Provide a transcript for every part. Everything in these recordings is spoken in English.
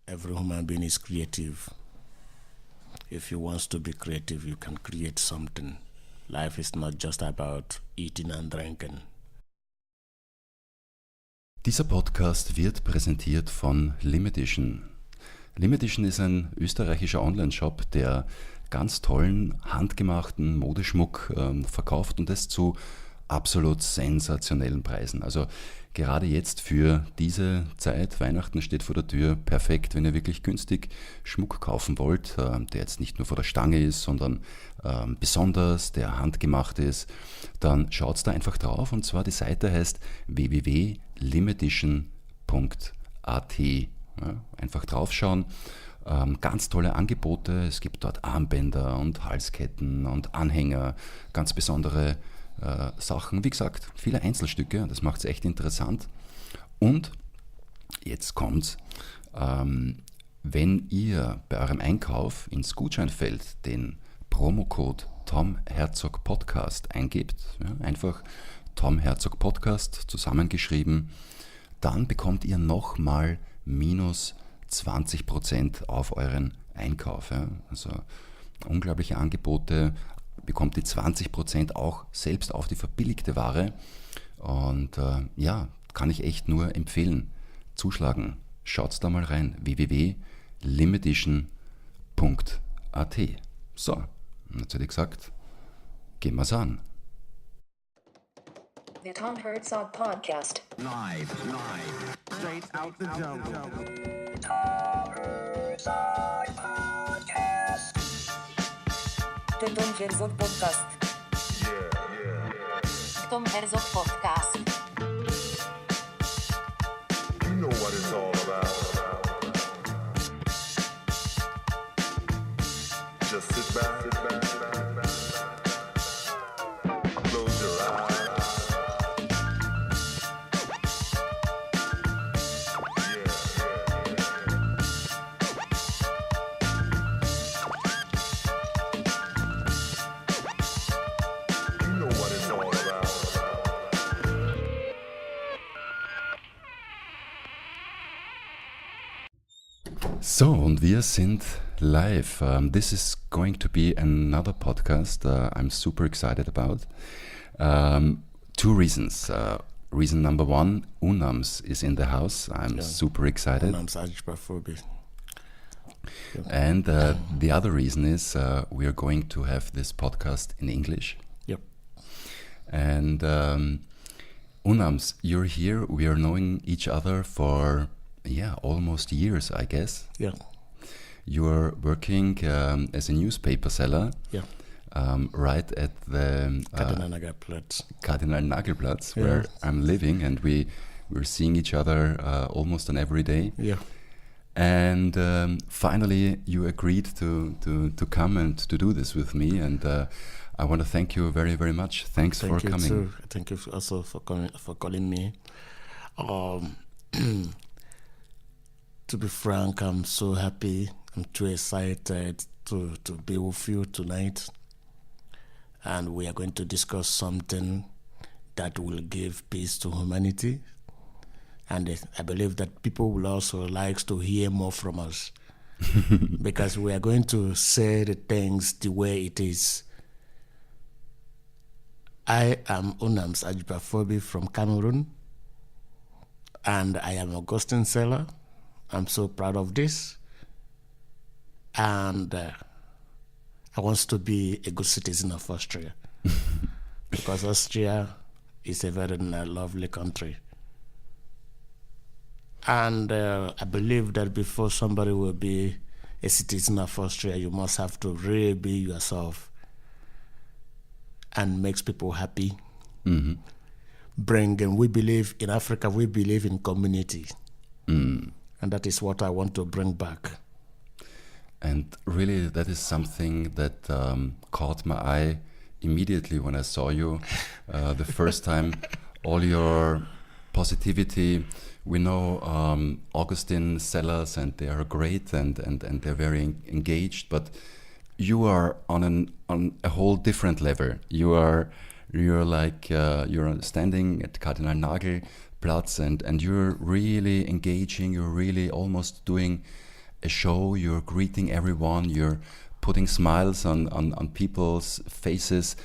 every human being is creative. If you want to be creative, you can create something. Life is not just about eating and drinking. Dieser Podcast wird präsentiert von Limitation. Limitation ist ein österreichischer Online-Shop, der ganz tollen, handgemachten Modeschmuck verkauft und das zu absolut sensationellen Preisen. Also gerade jetzt für diese Zeit, Weihnachten steht vor der Tür, perfekt, wenn ihr wirklich günstig Schmuck kaufen wollt, der jetzt nicht nur vor der Stange ist, sondern besonders, der handgemacht ist, dann schaut da einfach drauf. Und zwar die Seite heißt www.limitation.at. Ja, einfach draufschauen. Ganz tolle Angebote. Es gibt dort Armbänder und Halsketten und Anhänger, ganz besondere Sachen. Wie gesagt, viele Einzelstücke, das macht es echt interessant. Und jetzt kommt's, wenn ihr bei eurem Einkauf ins Gutscheinfeld den Promocode Tom Herzog Podcast eingebt, ja, einfach Tom Herzog Podcast zusammengeschrieben, dann bekommt ihr nochmal minus 20% auf euren Einkauf. Ja. Also unglaubliche Angebote, bekommt ihr 20% auch selbst auf die verbilligte Ware. Und kann ich echt nur empfehlen. Zuschlagen. Schaut da mal rein. www.limitation.at. So, jetzt hätte ich gesagt, gehen wir's an. The Tom Herzog Podcast. Live, straight out the jungle. Tom Herzog Podcast. The Tom Herzog Podcast. Tom Herzog Podcast. You know what it's all about. Just sit back. Close your eyes. So, und wir sind live. This is going to be another podcast I'm super excited about. Two reasons. Reason number one, Unams is in the house. I'm super excited. Unams Ajba Unams. And the other reason is we are going to have this podcast in English. Yep. And Unams, you're here. We are knowing each other for almost years, I guess. Yeah. You are working as a newspaper seller. Yeah. Right at the Kardinal Nagelplatz, where I'm living, and we're seeing each other almost on every day. Yeah. And finally, you agreed to come and to do this with me, and I want to thank you very, very much. Thanks for coming. Too. Thank you also for calling me. To be frank, I'm so happy. I'm too excited to be with you tonight. And we are going to discuss something that will give peace to humanity. And I believe that people will also like to hear more from us. Because we are going to say the things the way it is. I am Unams Ajba from Cameroon. And I am Augustin seller. I'm so proud of this, and I want to be a good citizen of Austria because Austria is a very lovely country. And I believe that before somebody will be a citizen of Austria, you must have to really be yourself and makes people happy. Mm-hmm. We believe in Africa, we believe in community. Mm. And that is what I want to bring back. And really, that is something that caught my eye immediately when I saw you the first time. All your positivity. We know Augustin sellers, and they are great, and they're very engaged. But you are on a whole different level. You're standing at Kardinal Nagelplatz, and you're really engaging. You're really almost doing a show. You're greeting everyone. You're putting smiles on people's faces,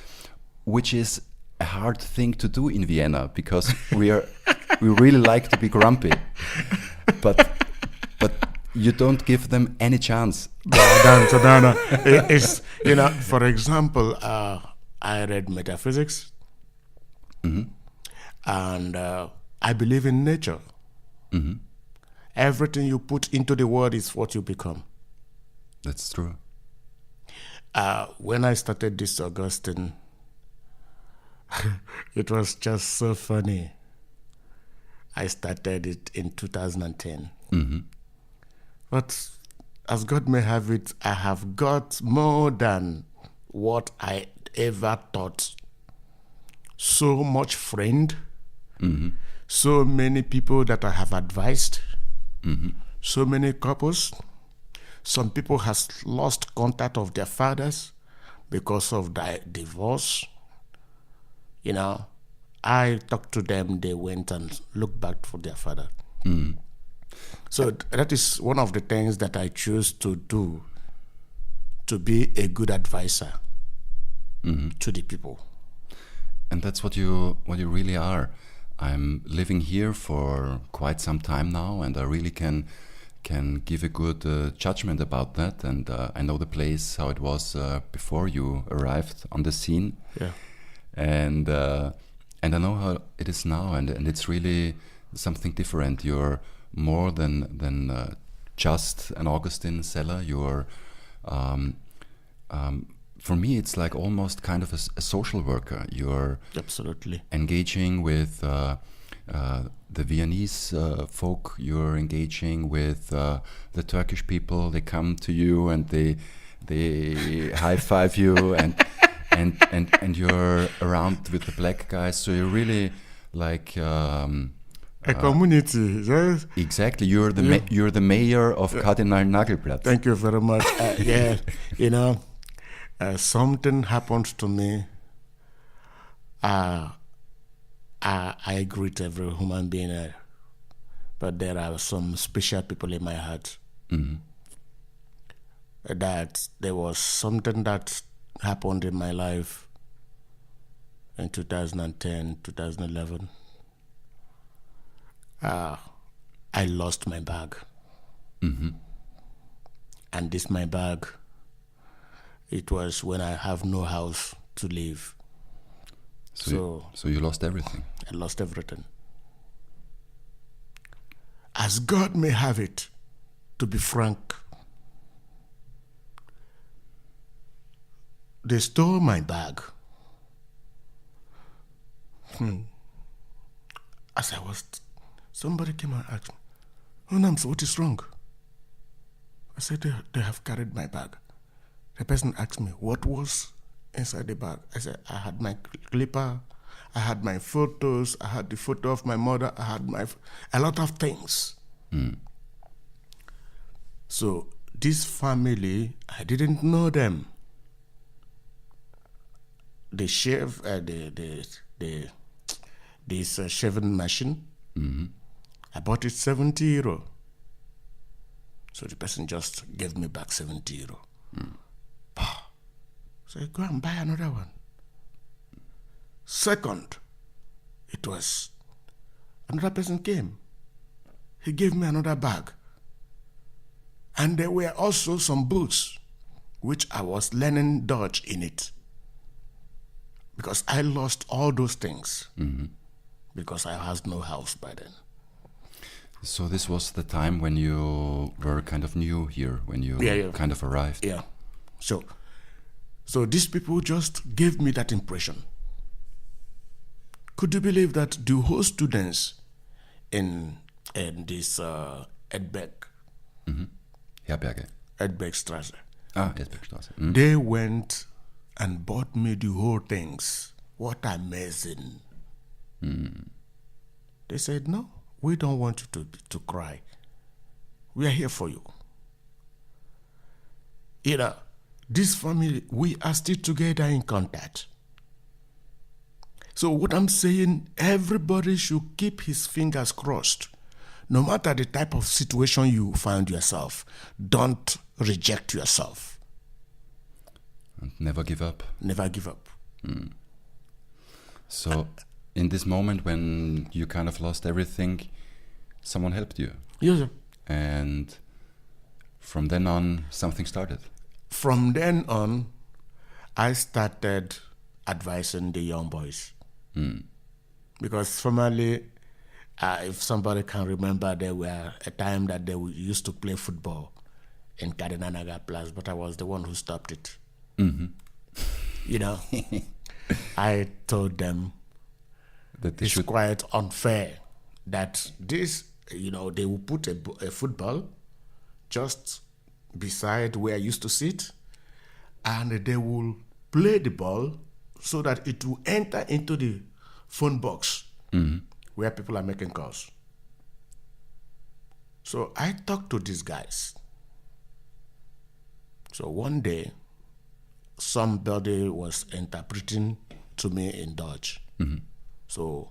which is a hard thing to do in Vienna because we really like to be grumpy, but you don't give them any chance. No. It's, for example, I read metaphysics, and I believe in nature. Everything you put into the world is what you become. That's true. When I started this Augustin, it was just so funny. I started it in 2010. But as God may have it, I have got more than what I ever thought. So much friend, so many people that I have advised, so many couples. Some people has lost contact of their fathers because of their divorce. I talked to them, they went and looked back for their father. So that is one of the things that I choose to do, to be a good advisor to the people. And that's what you really are. I'm living here for quite some time now, and I really can give a good judgment about that. And I know the place, how it was before you arrived on the scene. Yeah. And I know how it is now, and it's really something different. You're more than just an Augustin seller. You're for me, it's like almost kind of a social worker. You're absolutely engaging with the Viennese folk. You're engaging with the Turkish people. They come to you and they high five you, and you're around with the black guys. So you're really like a community. Yes. Exactly. You're the mayor of Kardinal Nagelplatz. Thank you very much. Something happened to me. I greet every human being, but there are some special people in my heart. That there was something that happened in my life in 2010, 2011. I lost my bag. And this my bag, it was when I have no house to live. So you lost everything. I lost everything. As God may have it, to be frank, they stole my bag. As I was, somebody came and asked me, Unams, what is wrong? I said, they have carried my bag. The person asked me, what was inside the bag? I said, I had my clipper, I had my photos, I had the photo of my mother, I had a lot of things. So this family, I didn't know them. The shave, this shaving machine, I bought it €70. So the person just gave me back €70. So I go and buy another one. Second, it was another person came. He gave me another bag. And there were also some books, which I was learning Dutch in it. Because I lost all those things. Because I had no house by then. So this was the time when you were kind of new here, when you kind of arrived. Yeah. So these people just gave me that impression. Could you believe that the whole students in this Edbeck, Herberge. Edbeckstrasse, Edbeckstrasse. they went and bought me the whole things. What amazing. They said, no, we don't want you to cry. We are here for you. This family, we are still together in contact. So what I'm saying, everybody should keep his fingers crossed no matter the type of situation you find yourself, don't reject yourself. And never give up. Never give up. So, in this moment when you kind of lost everything, someone helped you. Yes. And from then on, something started. From then on, I started advising the young boys. Because formerly, if somebody can remember, there were a time that they used to play football in Kadinanaga Plus, but I was the one who stopped it. You know, I told them That they it's should. quite unfair that this, they will put a football just beside where I used to sit, and they will play the ball so that it will enter into the phone box where people are making calls. So I talked to these guys. So one day, somebody was interpreting to me in Dutch. So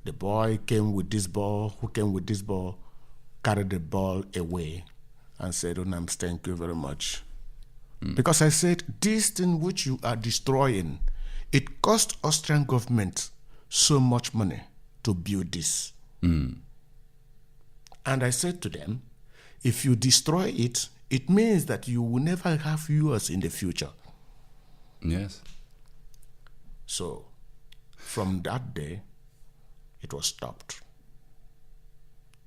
the boy came with this ball, carried the ball away and said, Unams, thank you very much. Because I said, this thing which you are destroying, it cost Austrian government so much money to build this. And I said to them, if you destroy it, it means that you will never have yours in the future. Yes. So from that day, it was stopped.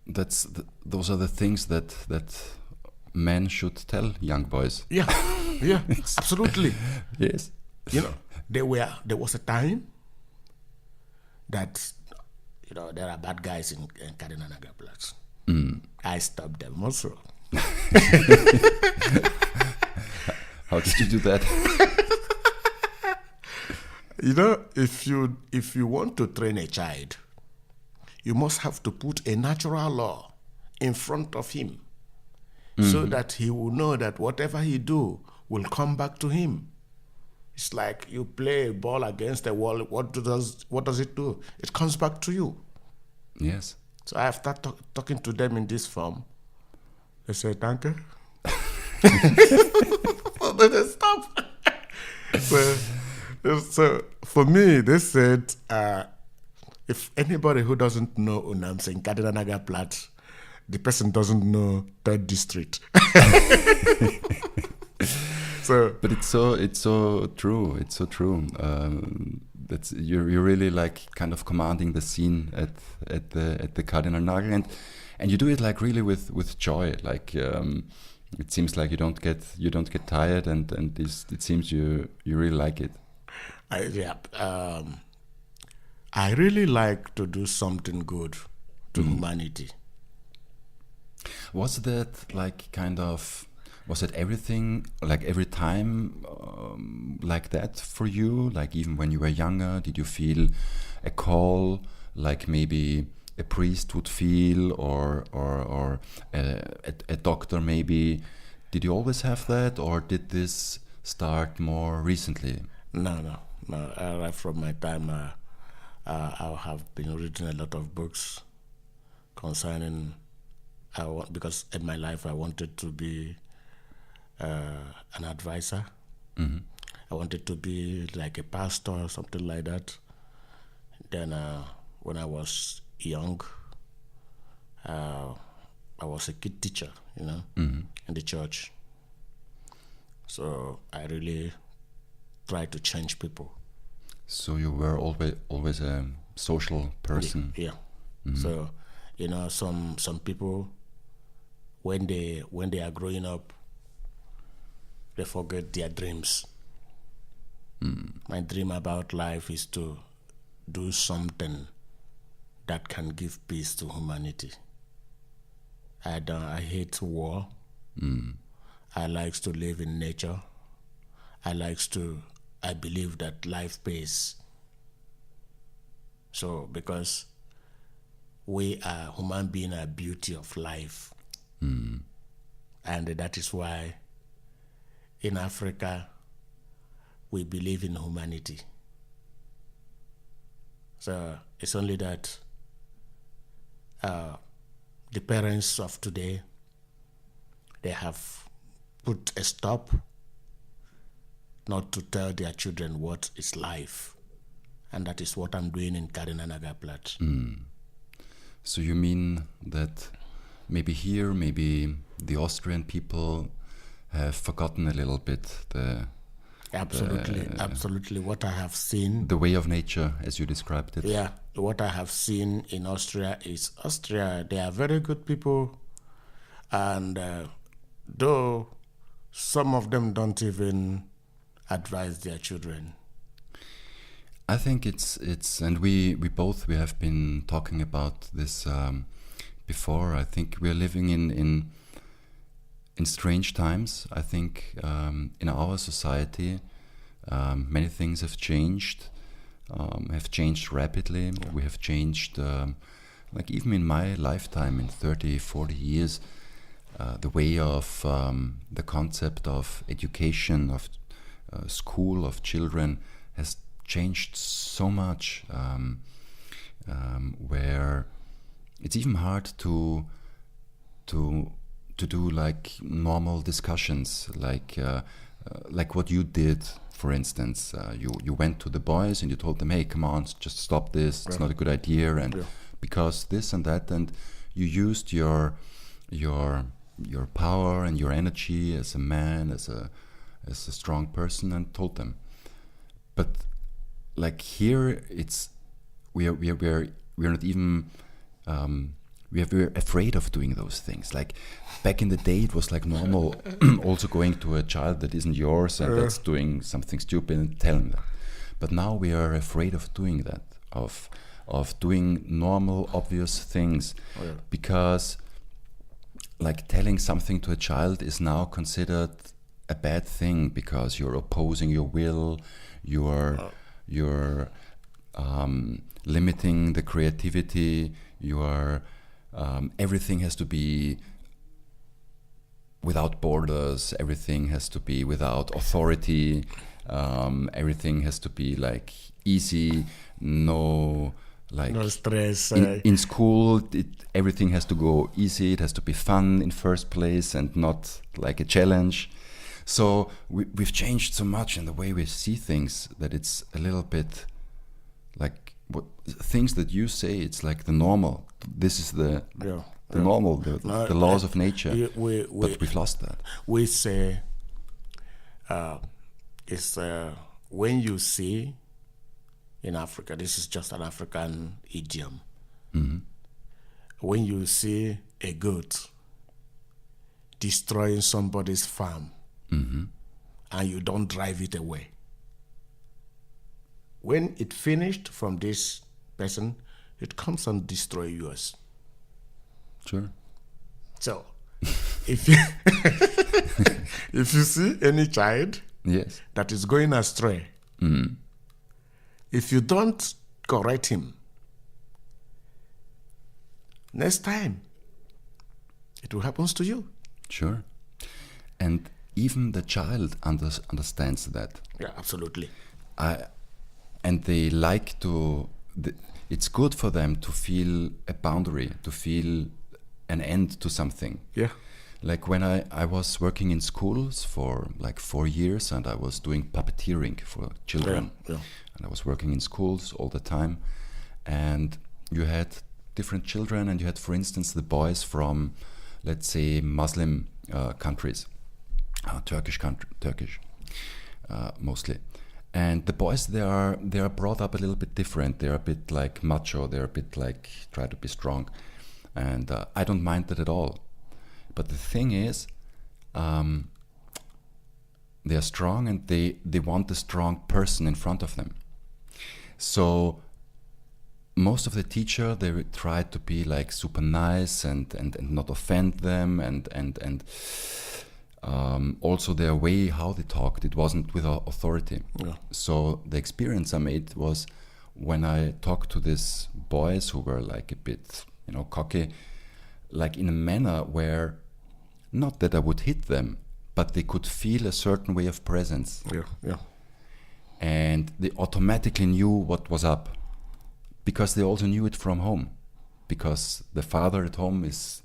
Those are the things that men should tell young boys. Yeah, absolutely. Yes. There was a time that, there are bad guys in Kadinanaga Plus. I stopped them also. How did you do that? If you want to train a child, you must have to put a natural law in front of him so that he will know that whatever he do will come back to him. It's like you play a ball against a wall. What does it do? It comes back to you. Yes. So I have started talking to them in this form. They say, thank you. They just stop. So for me, they said, if anybody who doesn't know Unams in Kadinanaga Plat, the person doesn't know 3rd district. But it's so true. It's so true. That's you're really like kind of commanding the scene at the Cardinal Nagel, and you do it like really with joy. Like it seems like you don't get tired, and it seems you really like it. I really like to do something good to humanity. Was that like kind of? Was it everything, like every time like that for you? Like even when you were younger, did you feel a call like maybe a priest would feel or a doctor maybe? Did you always have that, or did this start more recently? No. Right from my time, I have been reading a lot of books concerning, because in my life I wanted to be an advisor. I wanted to be like a pastor or something like that. Then when I was young, I was a kid teacher, in the church. So I really tried to change people. So you were always a social person. Yeah. So some people, when they are growing up, they forget their dreams. My dream about life is to do something that can give peace to humanity. I hate war. I like to live in nature. I believe that life pays. So because we are human beings, are beauty of life. And that is why in Africa, we believe in humanity. So it's only that the parents of today, they have put a stop not to tell their children what is life. And that is what I'm doing in Karinanagaplat. So you mean that maybe here, maybe the Austrian people have forgotten a little bit Absolutely. What I have seen, the way of nature, as you described it. yeah, what I have seen in Austria is they are very good people. And though some of them don't even advise their children. I think it's and we have been talking about this before. I think we are living in strange times. I think in our society many things have changed rapidly. Yeah. We have changed, like even in my lifetime, in 30, 40 years, the way of the concept of education, of school, of children has changed so much, where it's even hard to do like normal discussions, like what you did, for instance. You went to the boys and you told them, hey, come on, just stop this, it's not a good idea, and because this and that, and you used your power and your energy as a man, as a strong person, and told them. But like here, it's we're not even we're afraid of doing those things. Like back in the day, it was like normal also going to a child that isn't yours and that's doing something stupid and telling that. But now we are afraid of doing that, of doing normal, obvious things, because like telling something to a child is now considered a bad thing because you're opposing your will, you're limiting the creativity, you're everything has to be without borders, everything has to be without authority, everything has to be like easy, no stress. In school, everything has to go easy, it has to be fun in first place and not like a challenge. So we've changed so much in the way we see things that it's a little bit like what things that you say, it's like the normal. This is the normal, the laws of nature. But we've lost that. We say it's when you see in Africa, this is just an African idiom. Mm-hmm. When you see a goat destroying somebody's farm, mm-hmm. and you don't drive it away, when it finished from this person, it comes and destroy yours. Sure. So, if you if you see any child yes. that is going astray, Mm. if you don't correct him, next time it will happen to you. Sure. And even the child understands that. Yeah, absolutely. And they like to. It's good for them to feel a boundary, to feel an end to something. Yeah. Like when I was working in schools for like 4 years, and I was doing puppeteering for children. Yeah. And I was working in schools all the time. And you had different children, and you had, for instance, the boys from, let's say, Muslim countries, Turkish mostly. And the boys, they are brought up a little bit different. They're a bit like macho. They're a bit like try to be strong, and I don't mind that at all. But the thing is, they are strong, and they want a strong person in front of them. So most of the teacher, they try to be like super nice and not offend them, and also their way how they talked, it wasn't with authority. Yeah. So the experience I made was when I talked to these boys who were like a bit, cocky, like in a manner where, not that I would hit them, but they could feel a certain way of presence. Yeah. And they automatically knew what was up, because they also knew it from home, because the father at home is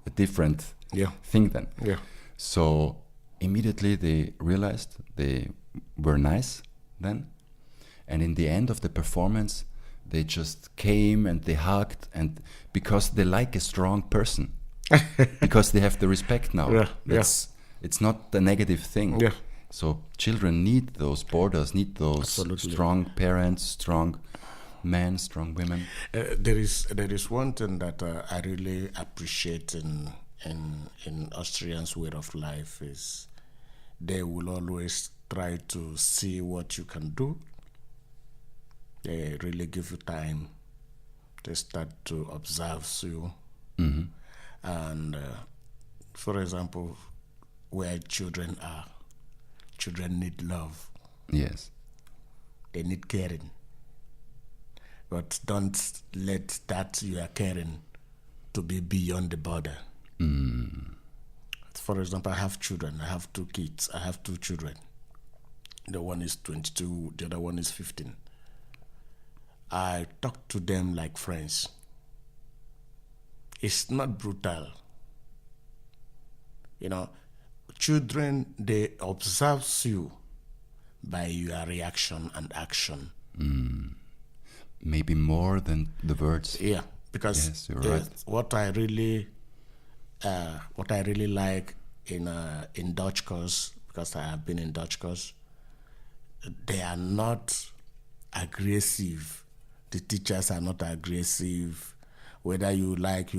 a different Yeah. thing then. Yeah. So immediately they realized they were nice then, and in the end of the performance they just came and they hugged, and because they like a strong person, because they have the respect now. Yeah, It's not a negative thing. Yeah. So children need those borders, need those Absolutely. strong parents, strong men, strong women. There is one thing that I really appreciate in Austrians' way of life is they will always try to see what you can do. They really give you time. They start to observe you. And for example, where children are, children need love. Yes. They need caring. But don't let that you are caring to be beyond the border. For example, I have children. I have 2 kids. I have 2 children. The one is 22. The other one is 15. I talk to them like friends. It's not brutal. You know, children, they observe you by your reaction and action. Maybe more than the words. Yeah, because Yes, you're right. what I really like in Dutch course, because I have been in Dutch course, they are not aggressive. The teachers are not aggressive. Whether you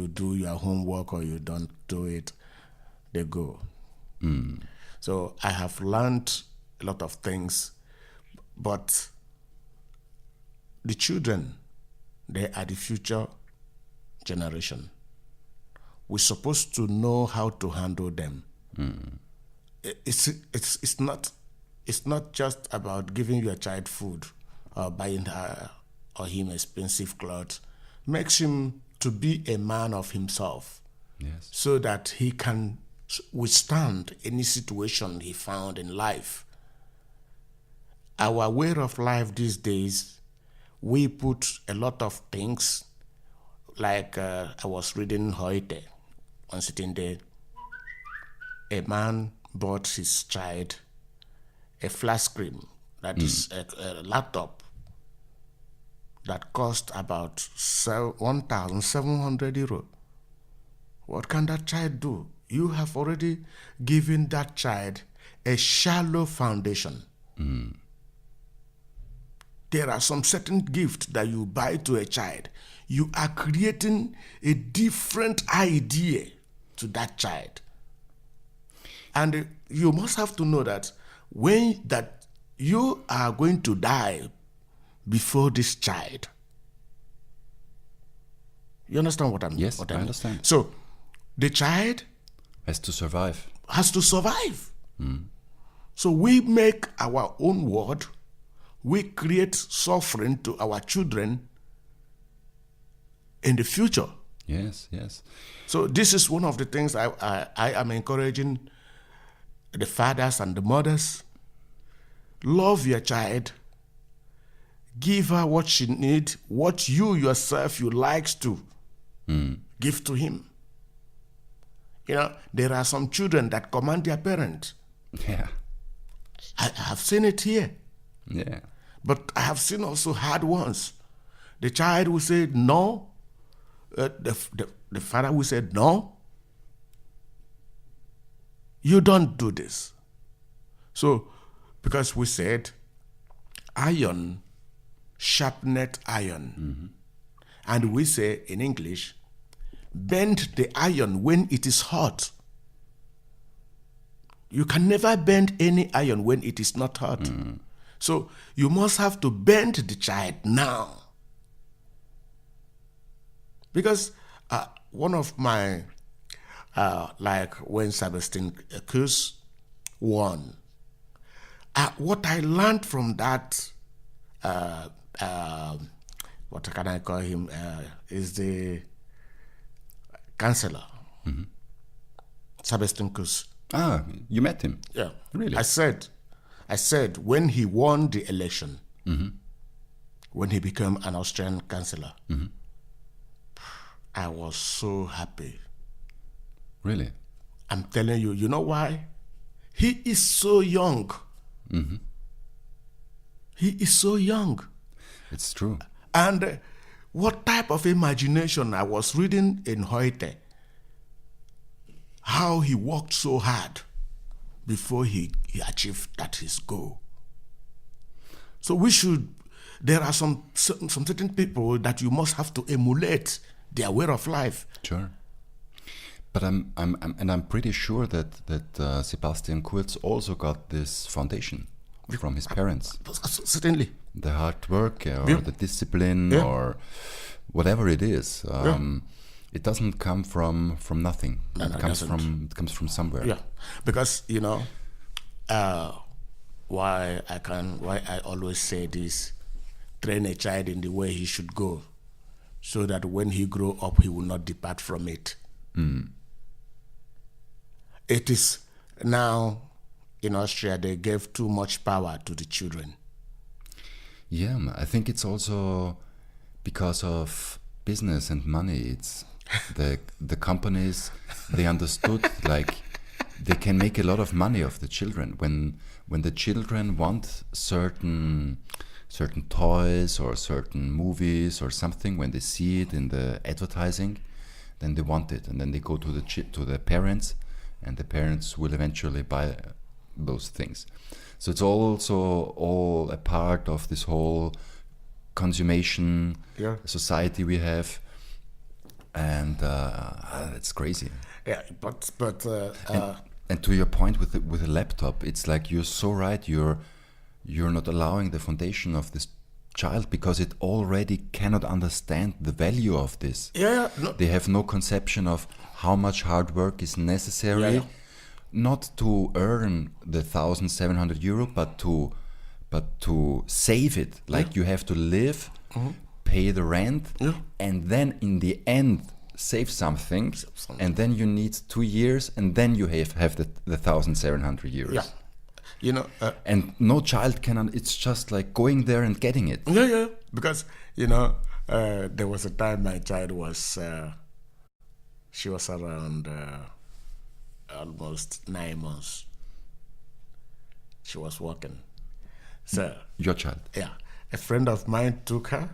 do your homework or you don't do it, they go. So I have learned a lot of things, but the children, they are the future generation. We're supposed to know how to handle them. It's not just about giving your child food or buying her or him expensive clothes. Makes him to be a man of himself, Yes. so that he can withstand any situation he found in life. Our way of life these days, we put a lot of things, like I was reading Heute, one sitting there, a man bought his child a flat screen, that is a laptop, that cost about 1,700 euro. What can that child do? You have already given that child a shallow foundation. There are some certain gifts that you buy to a child. You are creating a different idea to that child. And you must have to know that that you are going to die before this child. You understand what I'm Yes, what I mean? understand. So the child Has to survive. has to survive. So we make our own world. We create suffering to our children in the future. Yes, yes. So this is one of the things I am encouraging the fathers and the mothers. Love your child. Give her what she needs, what you yourself you likes to give to him. You know, there are some children that command their parents. Yeah. I have seen it here. Yeah. But I have seen also hard ones. The child will say no. The father will say no. You don't do this. So, because we said iron sharpeneth iron. And we say in English, bend the iron when it is hot. You can never bend any iron when it is not hot. So you must have to bend the child now. Because one of my, like when Sebastian Kus won, what I learned from that, what can I call him, is the counselor, Sebastian Kus. Ah, you met him. Yeah. Really? I said when he won the election, when he became an Austrian councillor, I was so happy. Really? I'm telling you, you know why? He is so young. He is so young. It's true. And what type of imagination? I was reading in Heute how he worked so hard before he achieved that his goal. So there are some certain people that you must have to emulate their way of life. Sure. But I'm pretty sure that Sebastian Kurz also got this foundation from his parents. Certainly. The hard work or Yeah. the discipline Yeah. or whatever it is. It doesn't come from nothing. No, it it comes doesn't. from somewhere. Yeah, because why I always say this: train a child in the way he should go, so that when he grow up, he will not depart from it. It is now in Austria they gave too much power to the children. Yeah, I think it's also because of business and money. It's the companies, they understood like they can make a lot of money off the children when the children want certain toys or certain movies or something. When they see it in the advertising, then they want it, and then they go to the parents, and the parents will eventually buy those things. So it's also all a part of this whole consummation society we have, and it's crazy. Yeah, but And to your point with the laptop, it's like you're so right. You're not allowing the foundation of this child because it already cannot understand the value of this. no, They have no conception of how much hard work is necessary, Yeah. not to earn the €1,700, but to save it. Like you have to live, pay the rent, and then in the end save something, and then you need 2 years, and then you have the €1,700. yeah, And no child can. It's just like going there and getting it. Yeah, because there was a time my child was she was around almost 9 months. She was walking. So Your child. yeah, a friend of mine took her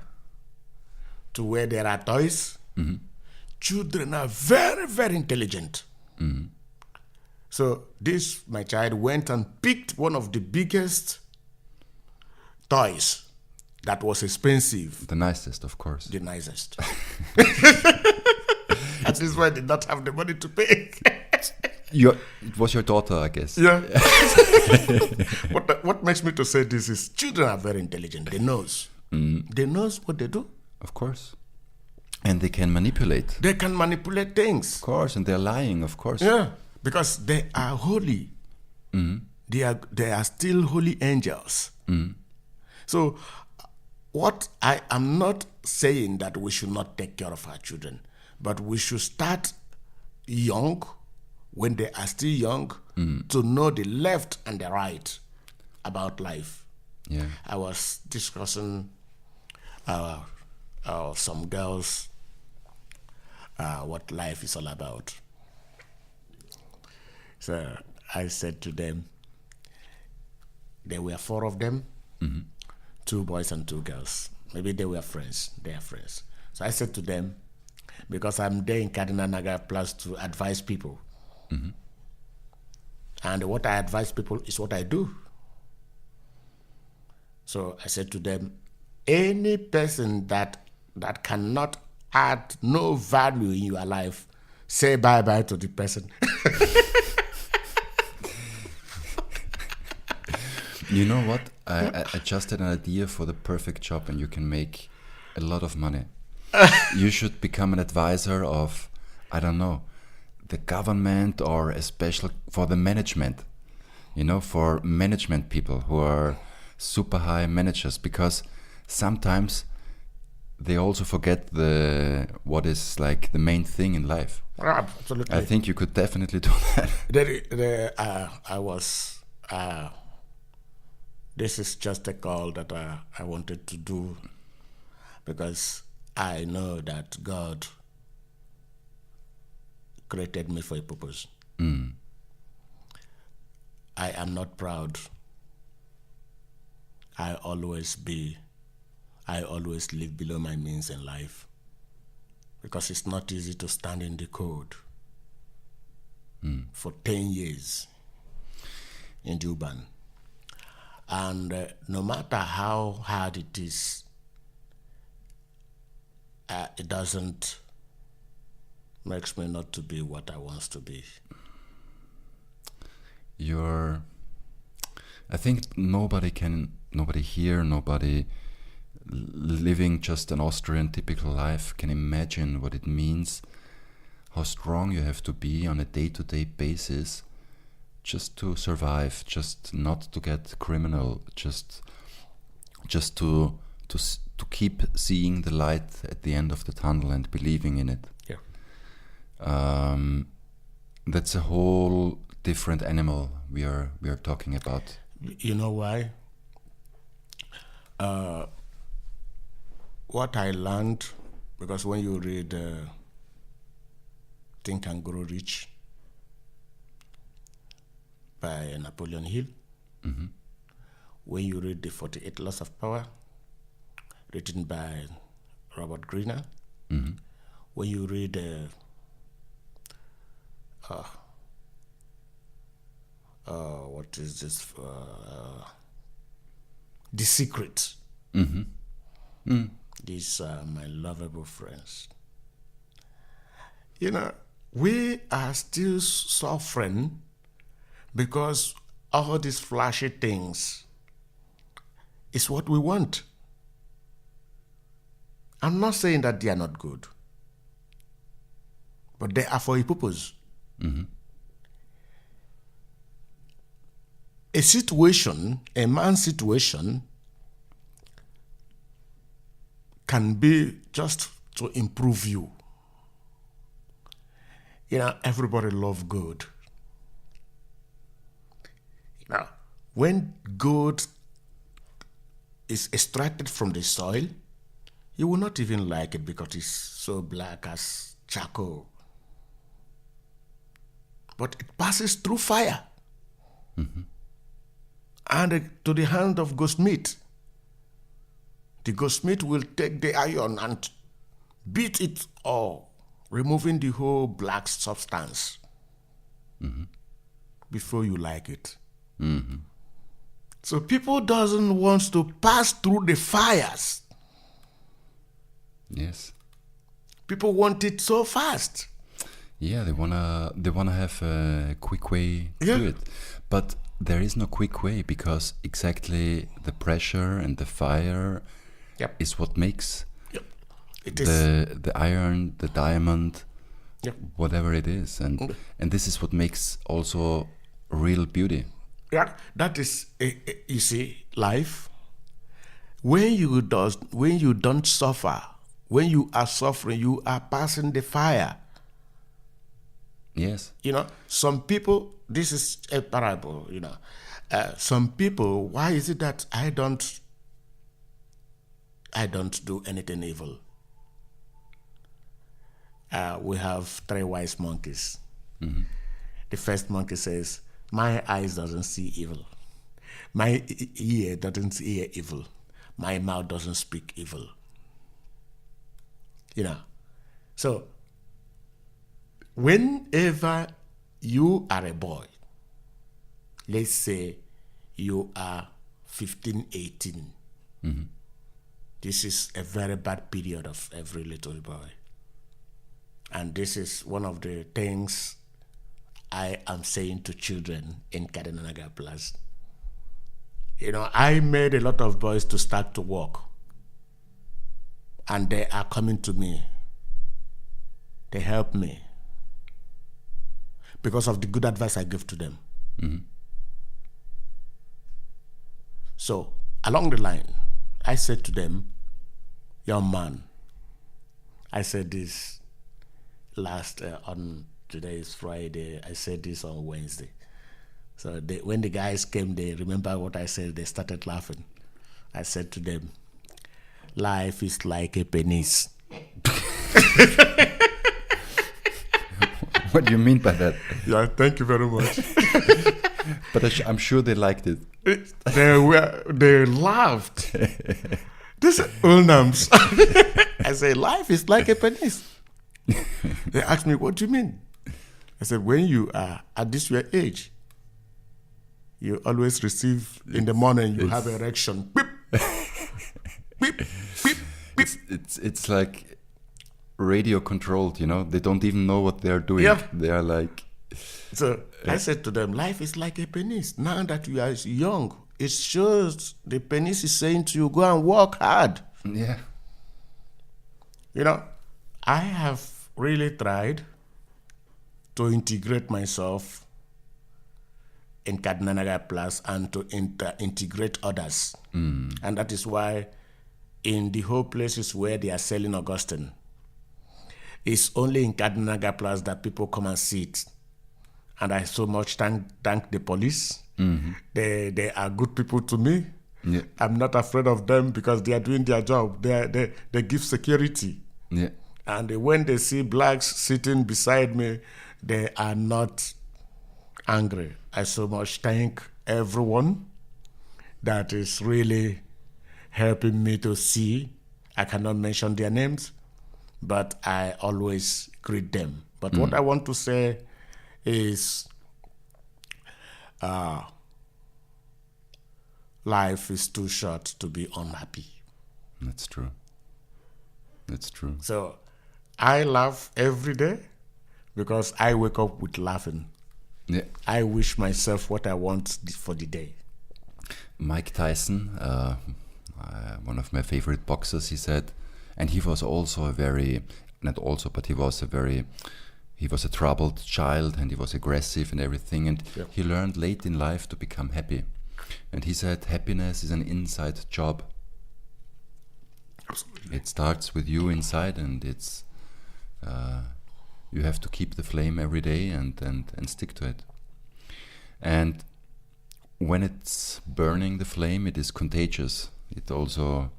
to where there are toys. Children are very, very intelligent. So my child went and picked one of the biggest toys that was expensive, The nicest, of course. the nicest. At least I did not have the money to pay. It was your daughter, I guess. Yeah. What makes me to say this is children are very intelligent. They knows. They knows what they do. Of course. And they can manipulate. They can manipulate things. Of course, and they're lying, of course. Yeah, because they are holy. They are still holy angels. So, what I am not saying that we should not take care of our children, but we should start young, when they are still young, to know the left and the right about life. Yeah. I was discussing some girls what life is all about. So I said to them, there were 4 of them, 2 boys and 2 girls. Maybe they were friends. They are friends. So I said to them, because I'm there in Cardinal Nagar Plus to advise people. And what I advise people is what I do. So I said to them, any person that cannot add no value in your life, say bye-bye to the person. You know what? I just had an idea for the perfect job, and you can make a lot of money. You should become an advisor of, I don't know, the government, or a special for the management, for management people who are super high managers, because sometimes they also forget what is like the main thing in life. Absolutely. I think you could definitely do that. This is just a call that I wanted to do, because I know that God created me for a purpose. I am not proud. I always live below my means in life, because it's not easy to stand in the cold for 10 years in Durban. And no matter how hard it is, it doesn't makes me not to be what I want to be. I think nobody here, nobody living just an Austrian typical life can imagine what it means, how strong you have to be on a day-to-day basis just to survive, just not to get criminal, just to keep seeing the light at the end of the tunnel and believing in it. Yeah. That's a whole different animal we are talking about. You know why? What I learned, because when you read Think and Grow Rich by Napoleon Hill, when you read the 48 Laws of Power, written by Robert Greene, when you read what is this? The Secret. These are my lovable friends. You know, we are still suffering because all these flashy things is what we want. I'm not saying that they are not good, but they are for a purpose. A man's situation can be just to improve you. You know, everybody loves good. Now, when gold is extracted from the soil, you will not even like it because it's so black as charcoal. But it passes through fire and to the hand of goldsmith. The goldsmith will take the iron and beat it all, removing the whole black substance before you like it. So people doesn't want to pass through the fires. Yes. People want it so fast. Yeah, they wanna have a quick way to it, but there is no quick way, because exactly the pressure and the fire is what makes it is the iron, the diamond, whatever it is, and this is what makes also real beauty. Yeah, that is, you see, life. When you don't suffer, when you are suffering, you are passing the fire. Yes. You know, some people, this is a parable, you know. Some people, why is it that I don't do anything evil? We have 3 wise monkeys. The first monkey says, my eyes doesn't see evil. My ear doesn't hear evil. My mouth doesn't speak evil. You know, so whenever you are a boy, let's say you are 15, 18, this is a very bad period of every little boy. And this is one of the things I am saying to children in Kadinanaga Plus. You know, I made a lot of boys to start to walk, and they are coming to me. They help me because of the good advice I give to them. So along the line, I said to them, young man, I said this on today is Friday, I said this on Wednesday. So when the guys came, they remember what I said, they started laughing. I said to them, life is like a penis. What do you mean by that? Yeah, thank you very much. But I'm sure they liked it. They laughed. This is Unams. I say, life is like a penis. They asked me, what do you mean? I said, when you are at this your age, you always receive in the morning, you have erection. Beep, beep, beep, beep. It's like radio controlled, you know. They don't even know what they're doing. Yeah. They are like. So I said to them, life is like a penis. Now that you are young, it shows the penis is saying to you, go and work hard. Yeah. You know, I have really tried to integrate myself in Kadnanaga Plus and to integrate others. And that is why in the whole places where they are selling Augustin, it's only in Kadnanaga Plus that people come and see it. And I so much thank the police. They are good people to me. Yeah. I'm not afraid of them because they are doing their job. They give security. Yeah. And when they see blacks sitting beside me, they are not angry. I so much thank everyone that is really helping me to see. I cannot mention their names, but I always greet them. But what I want to say is life is too short to be unhappy. That's true. That's true. So I laugh every day because I wake up with laughing. Yeah. I wish myself what I want for the day. Mike Tyson, one of my favorite boxers, he said, and he was also he was a troubled child and he was aggressive and everything, and he learned late in life to become happy. And he said happiness is an inside job. Absolutely. It starts with you inside, and it's you have to keep the flame every day and stick to it. And when it's burning the flame, it is contagious. It also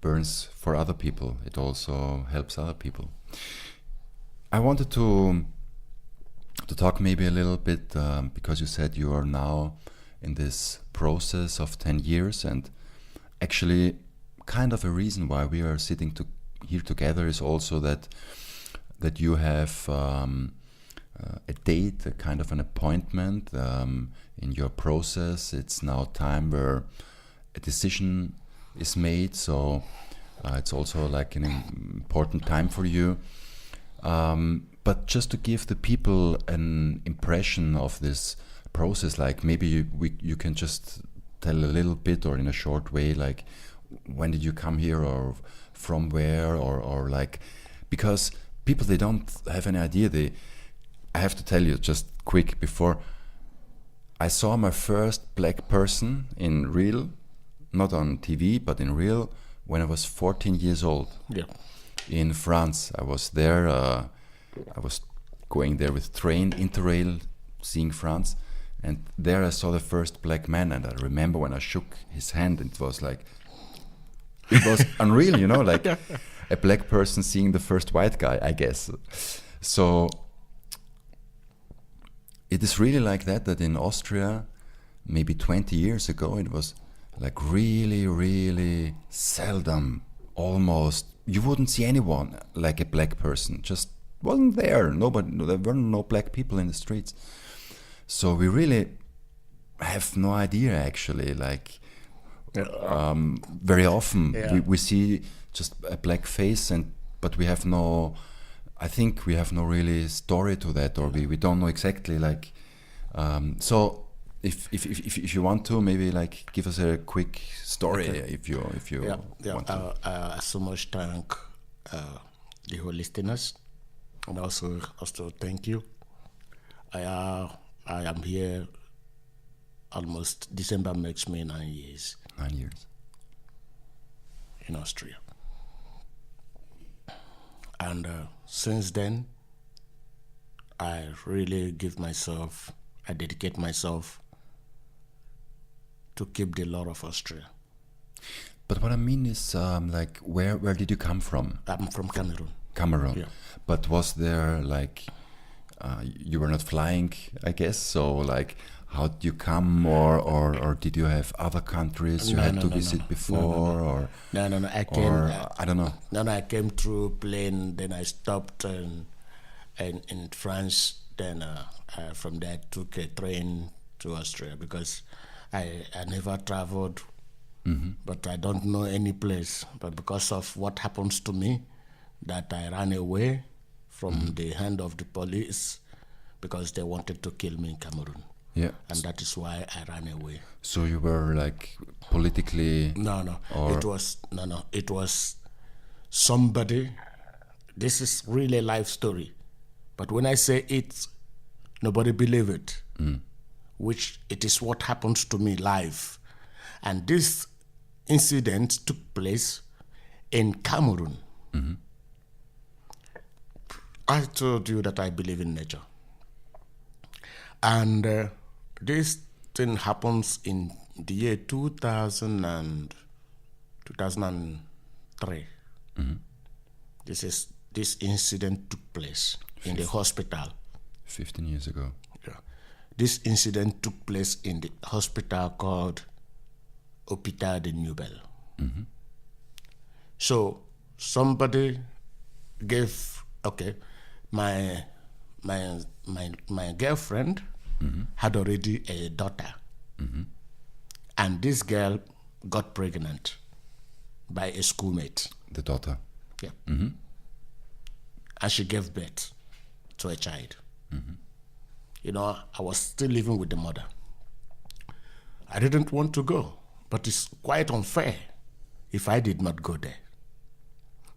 burns for other people. It also helps other people. I wanted to talk maybe a little bit because you said you are now in this process of 10 years, and actually kind of a reason why we are sitting here together is also that you have a date, a kind of an appointment in your process. It's now time where a decision is made, so it's also like an important time for you. But just to give the people an impression of this process, like maybe you can just tell a little bit or in a short way, like when did you come here or from where or like, because people, they don't have any idea. I have to tell you just quick before, I saw my first black person in real, not on TV, but in real, when I was 14 years old. Yeah. In France. I was there, I was going there with train, Interrail, seeing France, and there I saw the first black man, and I remember when I shook his hand, it was like, it was unreal, you know, like a black person seeing the first white guy, I guess. So it is really like that in Austria, maybe 20 years ago, it was like really, really seldom, almost, you wouldn't see anyone like a black person, just wasn't there. There were no black people in the streets. So we really have no idea actually, like very often we see just a black face, but we have no, I think we have no really story to that, or we don't know exactly like, so if you want to, maybe like give us a quick story, if you want to. I so much thank the whole listeners, and also thank you. I am here almost, December makes me 9 years. 9 years. In Austria. And since then, I really I dedicate myself to keep the law of Austria. But what I mean is, like, where did you come from? I'm from Cameroon. Cameroon. Yeah. But was there like, You were not flying, I guess. So, like, how did you come, or did you have other countries you had to visit before, or No. I came. I don't know. No. I came through plane. Then I stopped in France. Then from there I took a train to Austria because I never traveled, but I don't know any place. But because of what happens to me, that I ran away from the hand of the police because they wanted to kill me in Cameroon. Yeah. And that is why I ran away. So you were like politically... No. Or... It was somebody. This is really a life story. But when I say it, nobody believe it. Which it is what happens to me live. And this incident took place in Cameroon. I told you that I believe in nature. And this thing happens in the year 2003. This incident took place in the hospital. 15 years ago. Yeah. This incident took place in the hospital called Hôpital de Nubel. So somebody gave, my girlfriend had already a daughter, and this girl got pregnant by a schoolmate. The daughter. Yeah. And she gave birth to a child. You know, I was still living with the mother. I didn't want to go, but it's quite unfair if I did not go there.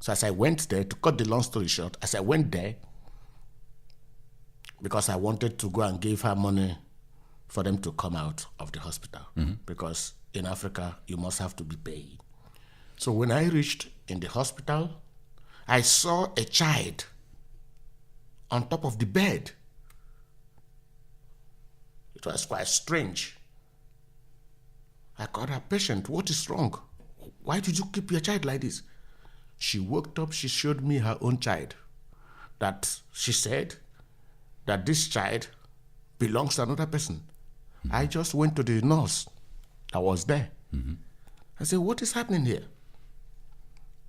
So as I went there, to cut the long story short, as I went there, because I wanted to go and give her money for them to come out of the hospital, because in Africa, you must have to be paid. So when I reached in the hospital, I saw a child on top of the bed. It was quite strange. I called her, patient, what is wrong? Why did you keep your child like this? She woke up, she showed me her own child. That she said that this child belongs to another person. I just went to the nurse that was there. I said, what is happening here?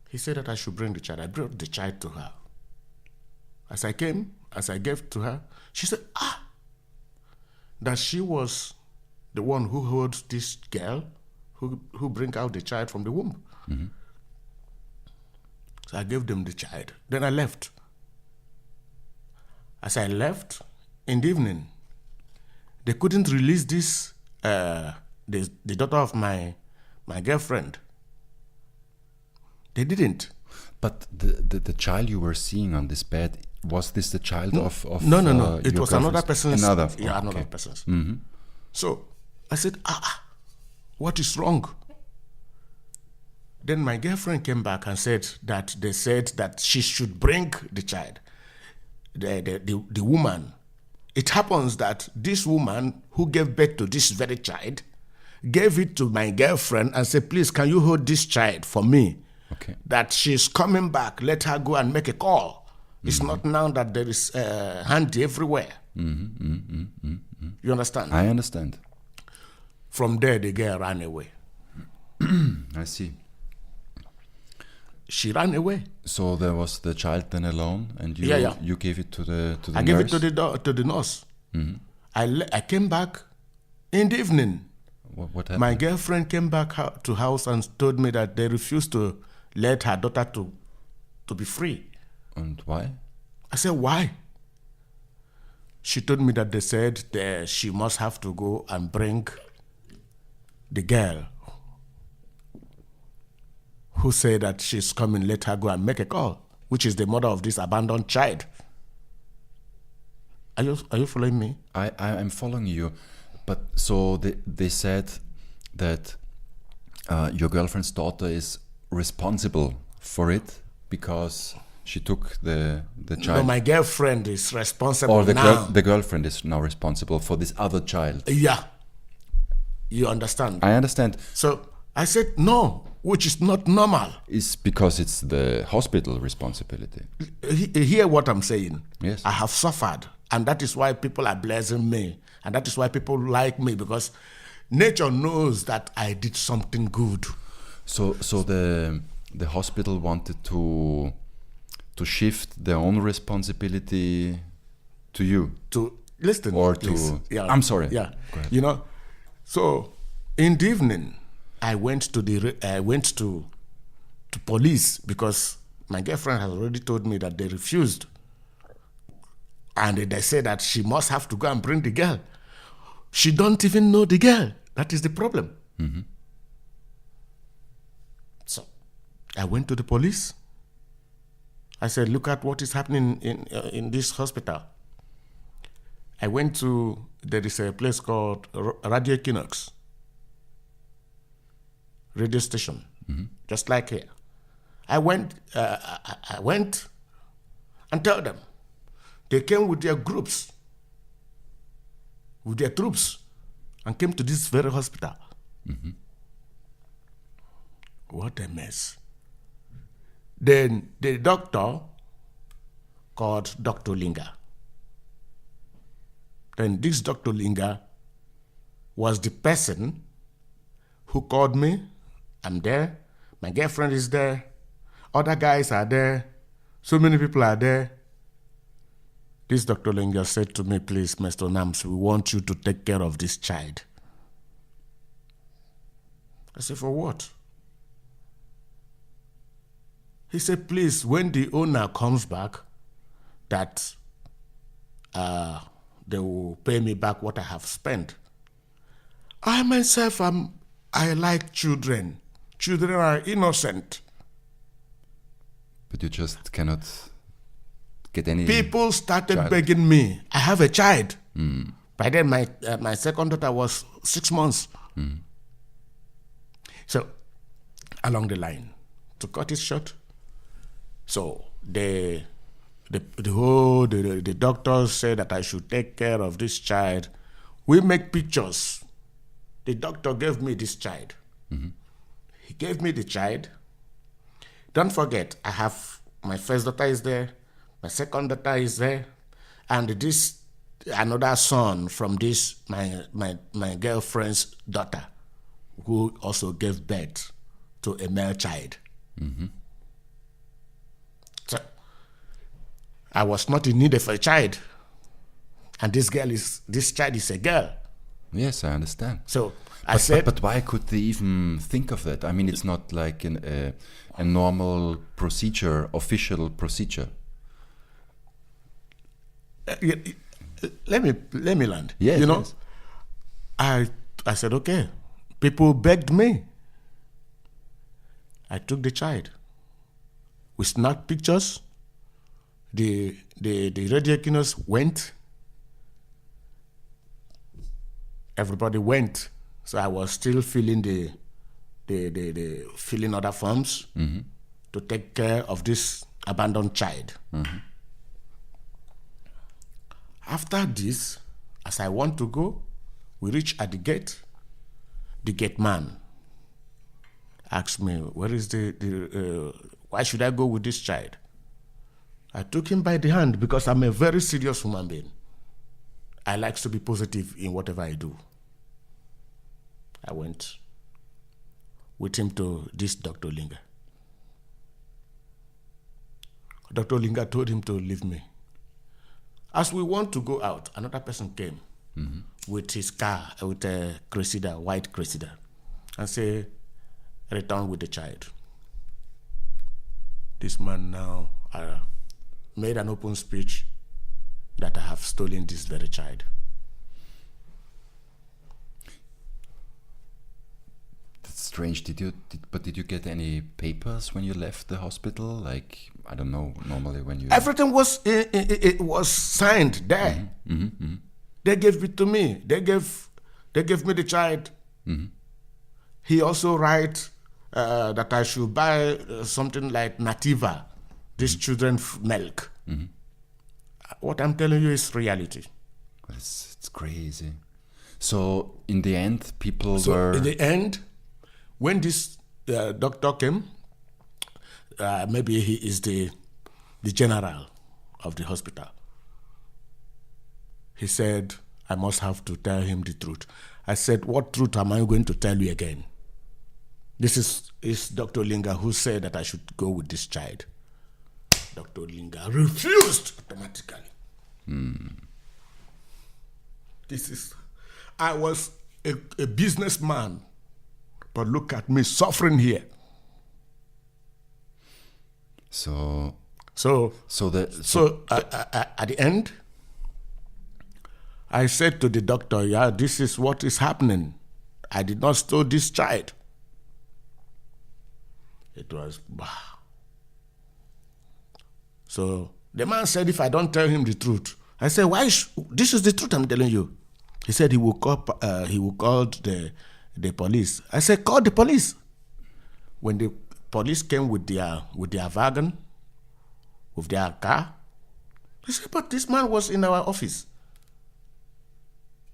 He said that I should bring the child. I brought the child to her. As I came, as I gave to her, she said, that she was the one who held this girl who bring out the child from the womb. So I gave them the child. Then I left. As I left, in the evening, they couldn't release this, the daughter of my girlfriend. They didn't. But the child you were seeing on this bed, was this the child of No. It your was another girlfriend's- person's. Another Another person's. So I said, what is wrong? Then my girlfriend came back and said that they said that she should bring the child, the woman. It happens that this woman who gave birth to this very child gave it to my girlfriend and said, please, can you hold this child for me? Okay. That she's coming back, let her go and make a call. It's not now that there is handy everywhere. You understand? I understand. From there, the girl ran away. I see. She ran away. So there was the child then alone, and you Yeah. you gave it to the I nurse? gave it to the nurse. I came back in the evening. What happened? My girlfriend came back to house and told me that they refused to let her daughter to be free. And why? I said, why? She told me that they said that she must have to go and bring the girl who said that she's coming, let her go and make a call, which is the mother of this abandoned child. Are you following me? I'm following you. But so they said that your girlfriend's daughter is responsible for it because she took the child. No, my girlfriend is responsible or now. the girlfriend is now responsible for this other child. Yeah. You understand? I understand. So I said no, which is not normal. It's because it's the hospital responsibility. Hear what I'm saying. Yes. I have suffered And that is why people are blessing me. And that is why people like me, because nature knows that I did something good. So the hospital wanted to shift their own responsibility to you. To listen, Or please. to... Yeah. I'm sorry. Yeah. Go ahead. You know, so in the evening, I went to police because my girlfriend has already told me that they refused. And they said that she must have to go and bring the girl. She don't even know the girl. That is the problem. Mm-hmm. So I went to the police. I said, look at what is happening in this hospital. I went to, there is a place called Radio Kinox, radio station, just like here. I went and told them. They came with their groups, with their troops, and came to this very hospital. Mm-hmm. What a mess. Then the doctor called Dr. Linga. Then this Dr. Linga was the person who called me. I'm there. My girlfriend is there. Other guys are there. So many people are there. This Dr. Linga said to me, please, Mr. Unams, we want you to take care of this child. I said, for what? He said, please, when the owner comes back, that they will pay me back what I have spent. I myself, I like children. Children are innocent. But you just cannot get any... People started child. begging me. I have a child. By then, my second daughter was 6 months. So, along the line, to cut it short, so the doctors said that I should take care of this child. We make pictures. The doctor gave me this child. He gave me the child. Don't forget, I have my first daughter is there, my second daughter is there, and this another son from this my girlfriend's daughter, who also gave birth to a male child. So I was not in need of a child, and this child is a girl. Yes, I understand. So I said, but why could they even think of that? I mean, it's not like a normal procedure, official procedure. Let me land. Yes, you know, yes. I said, okay. People begged me. I took the child. We snapped pictures. The radio kinos went. Everybody went. So I was still filling the filling other forms to take care of this abandoned child. After this, as I want to go, we reach at the gate. The gate man asked me, where is why should I go with this child? I took him by the hand because I'm a very serious human being. I like to be positive in whatever I do. I went with him to this Dr. Linga. Dr. Linga told him to leave me. As we want to go out, another person came with his car, with a Cressida, white Cressida, and say, return with the child. This man now made an open speech that I have stolen this very child. That's strange. Did you get any papers when you left the hospital? Like, I don't know, normally when you... Everything was it was signed there. They gave it to me. They gave me the child. He also write that I should buy something like Nativa, this children's milk. What I'm telling you is reality. It's crazy. So in the end, people So were... in the end, when this doctor came, maybe he is the general of the hospital. he said, I must have to tell him the truth. I said, what truth am I going to tell you again? This is Dr. Linga who said that I should go with this child. Dr. Linga refused automatically. I was a businessman, but look at me suffering here. So at the end, I said to the doctor, yeah, this is what is happening. I did not steal this child. It was, so the man said, if I don't tell him the truth, I said, this is the truth I'm telling you. He said he will call the police. I said, call the police. When the police came with their wagon, with their car, they said, but this man was in our office.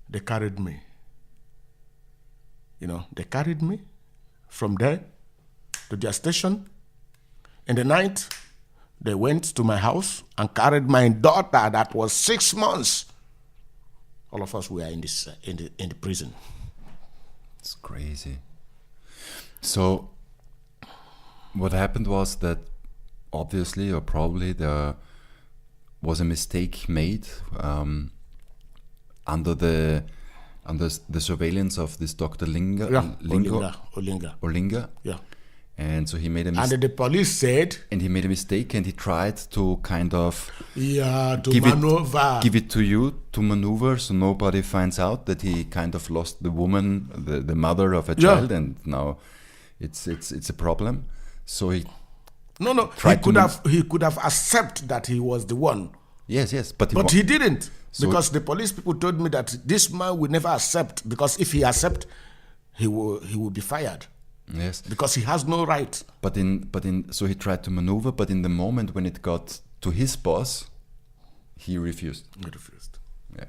They carried me. They carried me from there to their station. In the night, they went to my house and carried my daughter that was 6 months. All of us were in the prison. It's crazy. So what happened was that obviously or probably there was a mistake made under the surveillance of this Dr. Linga. Olinga. Yeah. And so he made a mistake. And the police said. And he made a mistake, and he tried to kind of maneuver. Give it to you to maneuver, so nobody finds out that he kind of lost the woman, the mother of a child, and now it's a problem. So he he could have accepted that he was the one. Yes, but he didn't, because the police people told me that this man will never accept, because if he accept, he will be fired. Yes, because he has no right. So he tried to maneuver, but in the moment when it got to his boss, he refused. Yeah.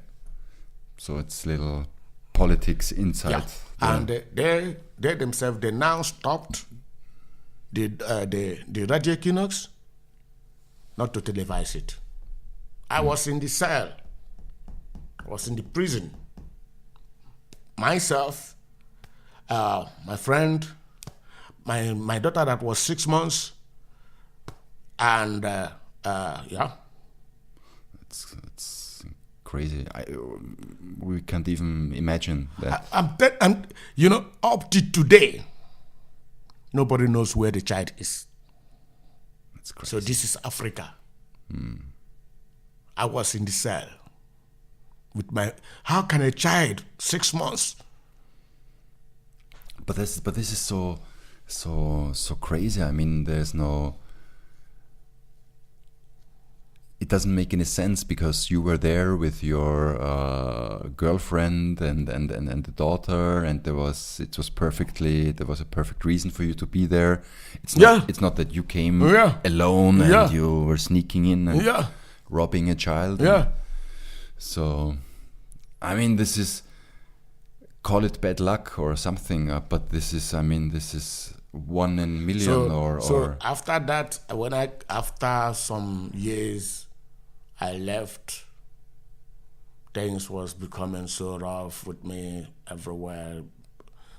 So it's little politics inside. Yeah. And they themselves, they now stopped the Radio Equinox not to televise it. I was in the cell. I was in the prison. Myself, my friend, my daughter that was 6 months, and it's crazy. We can't even imagine that. Up to today, nobody knows where the child is. That's crazy. So this is Africa. I was in the cell with how can a child 6 months? But this is so crazy. I mean, it doesn't make any sense, because you were there with your girlfriend and the daughter, and there was a perfect reason for you to be there. It's not that you came alone and you were sneaking in and robbing a child. So, I mean, this is, call it bad luck or something, but this is 1 in a million. So after that, after some years, I left. Things was becoming so rough with me everywhere.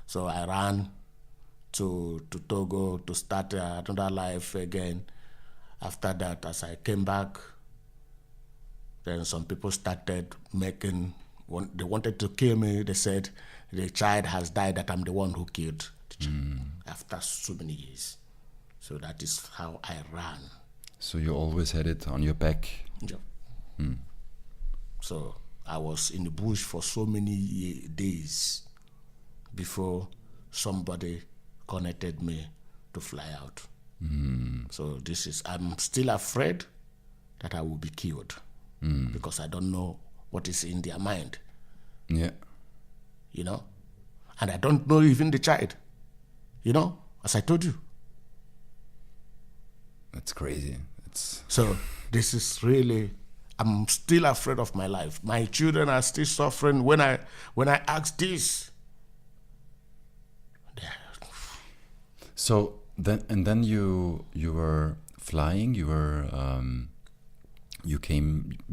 So I ran to Togo to start another life again. After that, as I came back, then some people started they wanted to kill me. They said the child has died, that I'm the one who killed the child after so many years. So that is how I ran. So you always had it on your back. Yeah. So I was in the bush for so many days before somebody connected me to fly out. So I'm still afraid that I will be killed, because I don't know what is in their mind. Yeah. And I don't know even the child, as I told you. That's crazy. So this is really, I'm still afraid of my life. My children are still suffering when I ask this. So then you were flying. You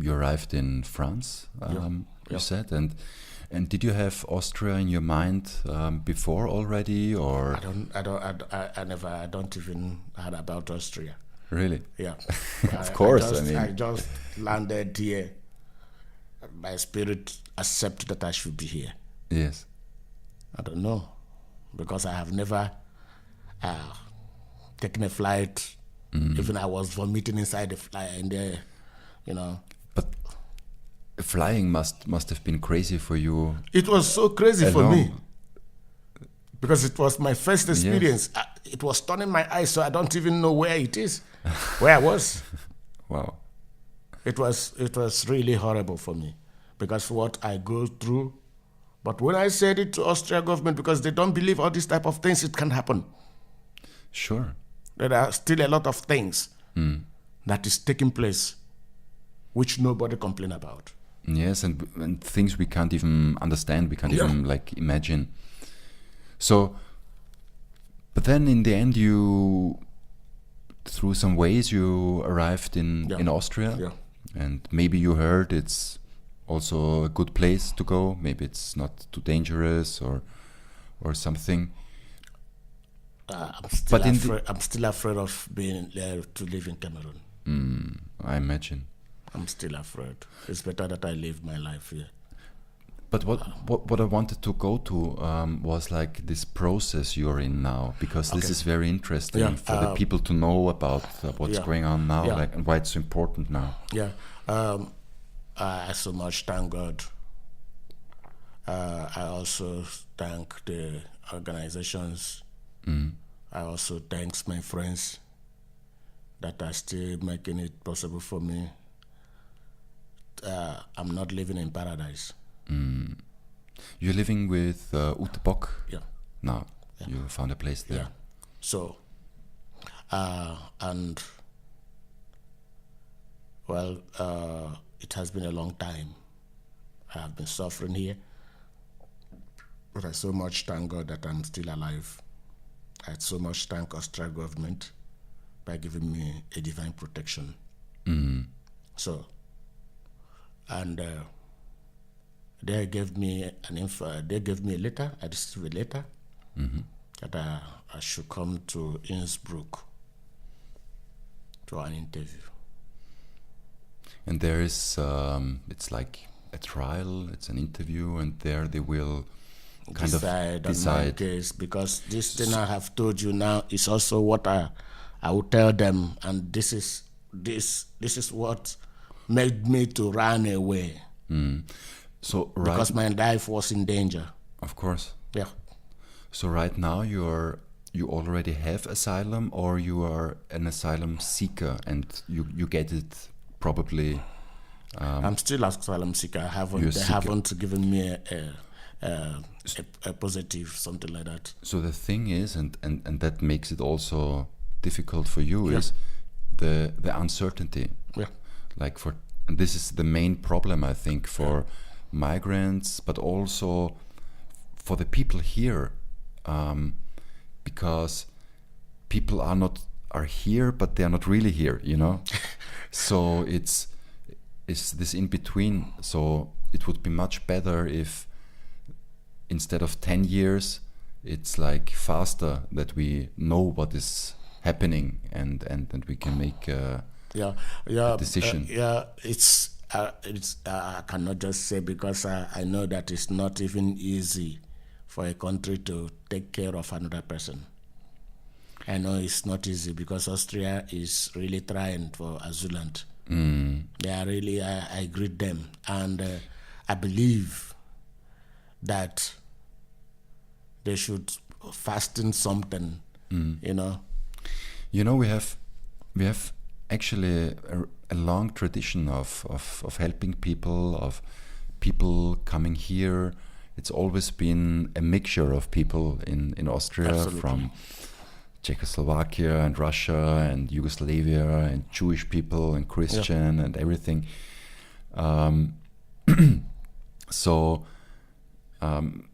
arrived in France. you said, and did you have Austria in your mind before already, or I don't even heard about Austria. really? Yeah. Of course, I just landed here. My spirit accepted that I should be here. Yes. I don't know, because I have never taken a flight. Even I was vomiting inside the flight, and there, But flying must have been crazy for you. It was so crazy for Alone. me, because it was my first experience. It was turning my eyes, so I don't even know where it is, where I was. Wow. It was really horrible for me, because what I go through. But when I said it to Austria government, because they don't believe all these type of things, it can happen. Sure. There are still a lot of things that is taking place, which nobody complain about. Yes, and things we can't even understand, we can't even like imagine. So, but then in the end, you, through some ways, you arrived in Austria, and maybe you heard it's also a good place to go. Maybe it's not too dangerous or something. I'm still afraid of being there to live in Cameroon. I imagine. I'm still afraid. It's better that I live my life here. But what I wanted to go to was like this process you're in now, because this is very interesting for the people to know about what's going on now, like, and why it's so important now. Yeah. I so much thank God. I also thank the organizations. I also thanks my friends that are still making it possible for me. I'm not living in paradise. You're living with Ute Bock now. Yeah. You found a place there. Yeah. So, and well, it has been a long time. I have been suffering here, but I so much thank God that I'm still alive. I so much thank Australia government by giving me a divine protection. So, and they gave me they gave me a letter. I received a letter that I should come to Innsbruck to an interview. And there is, it's like a trial, it's an interview, and there they will kind decide of decide. On my case, because this thing I have told you now is also what I will tell them, and this is what made me to run away. So because my life was in danger. Of course. Yeah. So right now you already have asylum, or you are an asylum seeker and you get it probably. I'm still asylum seeker. They haven't given me a positive, something like that. So the thing is, and that makes it also difficult for you, is the uncertainty. Yeah. Like and this is the main problem, I think, for migrants, but also for the people here, because people are here, but they are not really here, So it's this in between. So it would be much better if instead of 10 years, it's like faster, that we know what is happening and we can make a decision. It's I cannot just say, because I know that it's not even easy for a country to take care of another person. I know it's not easy, because Austria is really trying for Asylsuchender. They are really, I greet them, and I believe that they should fasten something, We have actually a long tradition of helping people, of people coming here. It's always been a mixture of people in Austria. Absolutely. From Czechoslovakia and Russia and Yugoslavia and Jewish people and Christian and everything. So I'm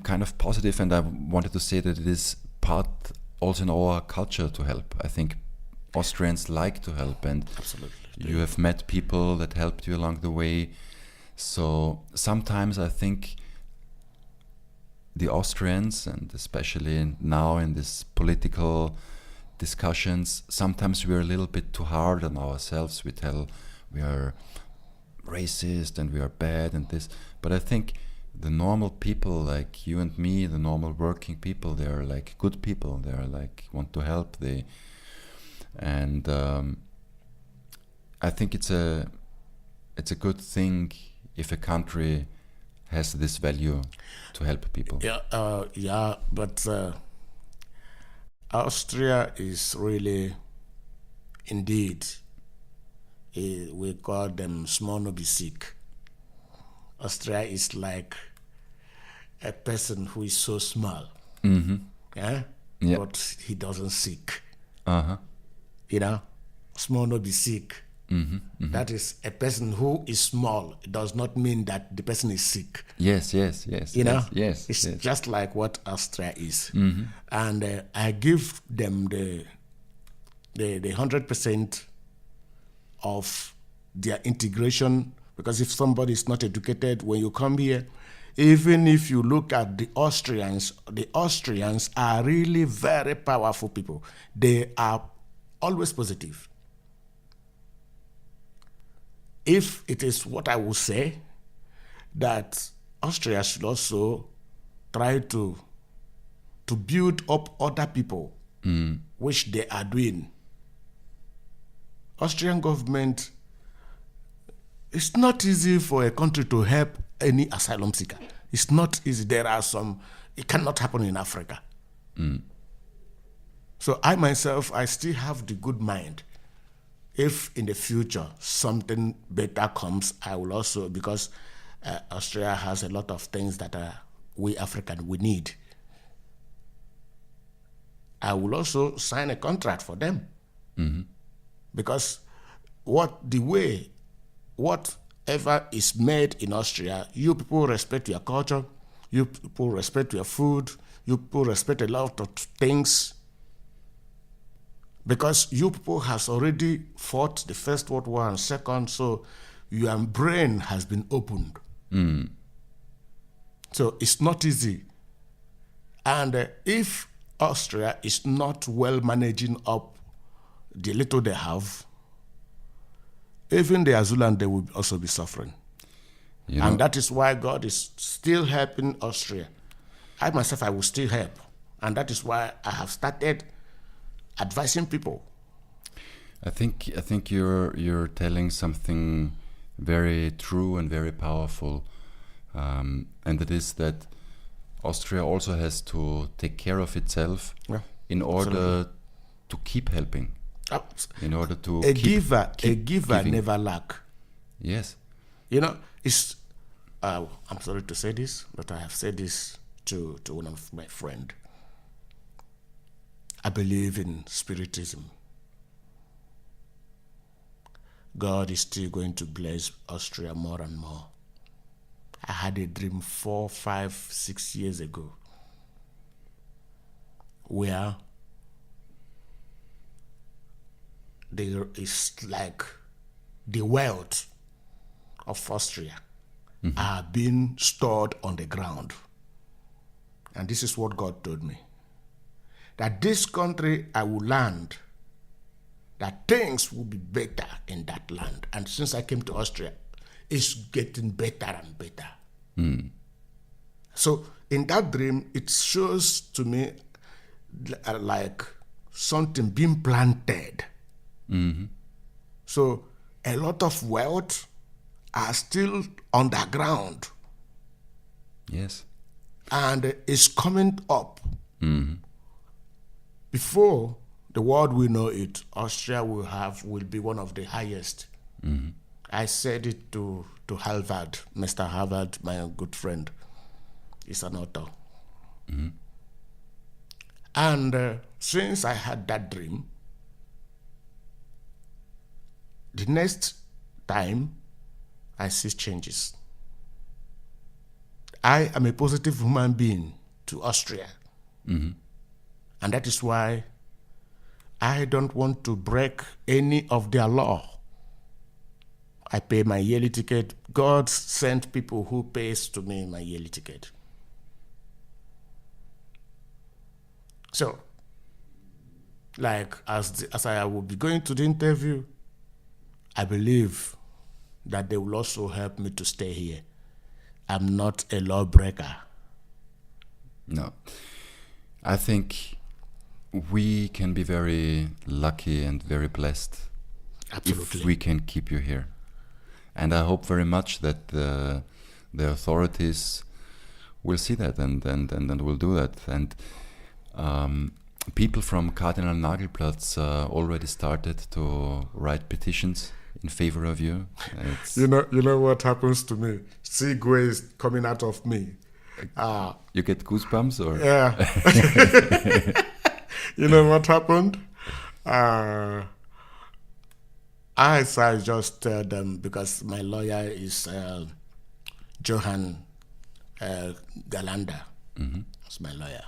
kind of positive, and I wanted to say that it is part also in our culture to help. I think Austrians like to help, and absolutely. You have met people that helped you along the way. So sometimes I think the Austrians, and especially now in these political discussions, sometimes we're a little bit too hard on ourselves. We tell we are racist and we are bad and this. But I think the normal people like you and me, the normal working people, they are like good people. They are like want to help. And I think it's a good thing if a country has this value to help people. But Austria is really, indeed, we call them small no be sick. Austria is like a person who is so small, Yeah. but he doesn't sick. Small no be sick. That is a person who is small. It does not mean that the person is sick. Yes. It's Yes. just like what Austria is. And I give them the 100% of their integration, because if somebody is not educated, when you come here, even if you look at the Austrians are really very powerful people. They are always positive. If it is what I will say, that Austria should also try to build up other people, which they are doing. Austrian government, it's not easy for a country to help any asylum seeker. It's not easy. There are some, it cannot happen in Africa. So I myself, I still have the good mind. If in the future something better comes, I will also, because Austria has a lot of things that we African, we need. I will also sign a contract for them. Because whatever is made in Austria, you people respect your culture, you people respect your food, you people respect a lot of things. Because you people has already fought the First World War and Second, so your brain has been opened. So it's not easy. And if Austria is not well managing up the little they have, even the Azulande will also be suffering. And that is why God is still helping Austria. I myself, I will still help. And that is why I have started advising people. I think you're telling something very true and very powerful, and it is that Austria also has to take care of itself in order to keep helping. In order to a keep giver giving. never lack. Yes. It's I'm sorry to say this, but I have said this to one of my friends. I believe in spiritism. God is still going to bless Austria more and more. I had a dream 4, 5, 6 years ago where there is like the wealth of Austria are being stored on the ground. And this is what God told me. That this country I will land, that things will be better in that land. And since I came to Austria, it's getting better and better. So in that dream, it shows to me like something being planted. So a lot of wealth are still underground. Yes. And it's coming up. Before the world will know it, Austria will be one of the highest. I said it to Harvard, Mr. Harvard, my good friend. He's an author. And since I had that dream, the next time I see changes. I am a positive human being to Austria. And that is why I don't want to break any of their law. I pay my yearly ticket. God sent people who pays to me my yearly ticket. So, like as I will be going to the interview, I believe that they will also help me to stay here. I'm not a lawbreaker. No. I think we can be very lucky and very blessed Absolutely. if we can keep you here. And I hope very much that the authorities will see that and will do that. And people from Cardinal Nagelplatz already started to write petitions in favor of you. You know what happens to me? Segue is coming out of me. You get goosebumps, or Yeah. You know what happened? I just tell them, because my lawyer is Johan Galanda. That's my lawyer.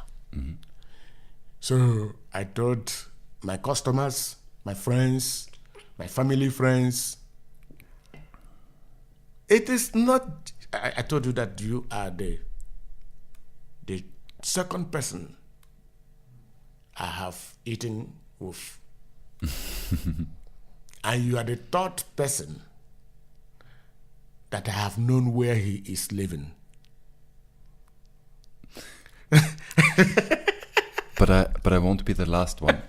So I told my customers, my friends, my family friends, it is not, I told you that you are the second person I have eaten with. And you are the third person that I have known where he is living. But I won't be the last one,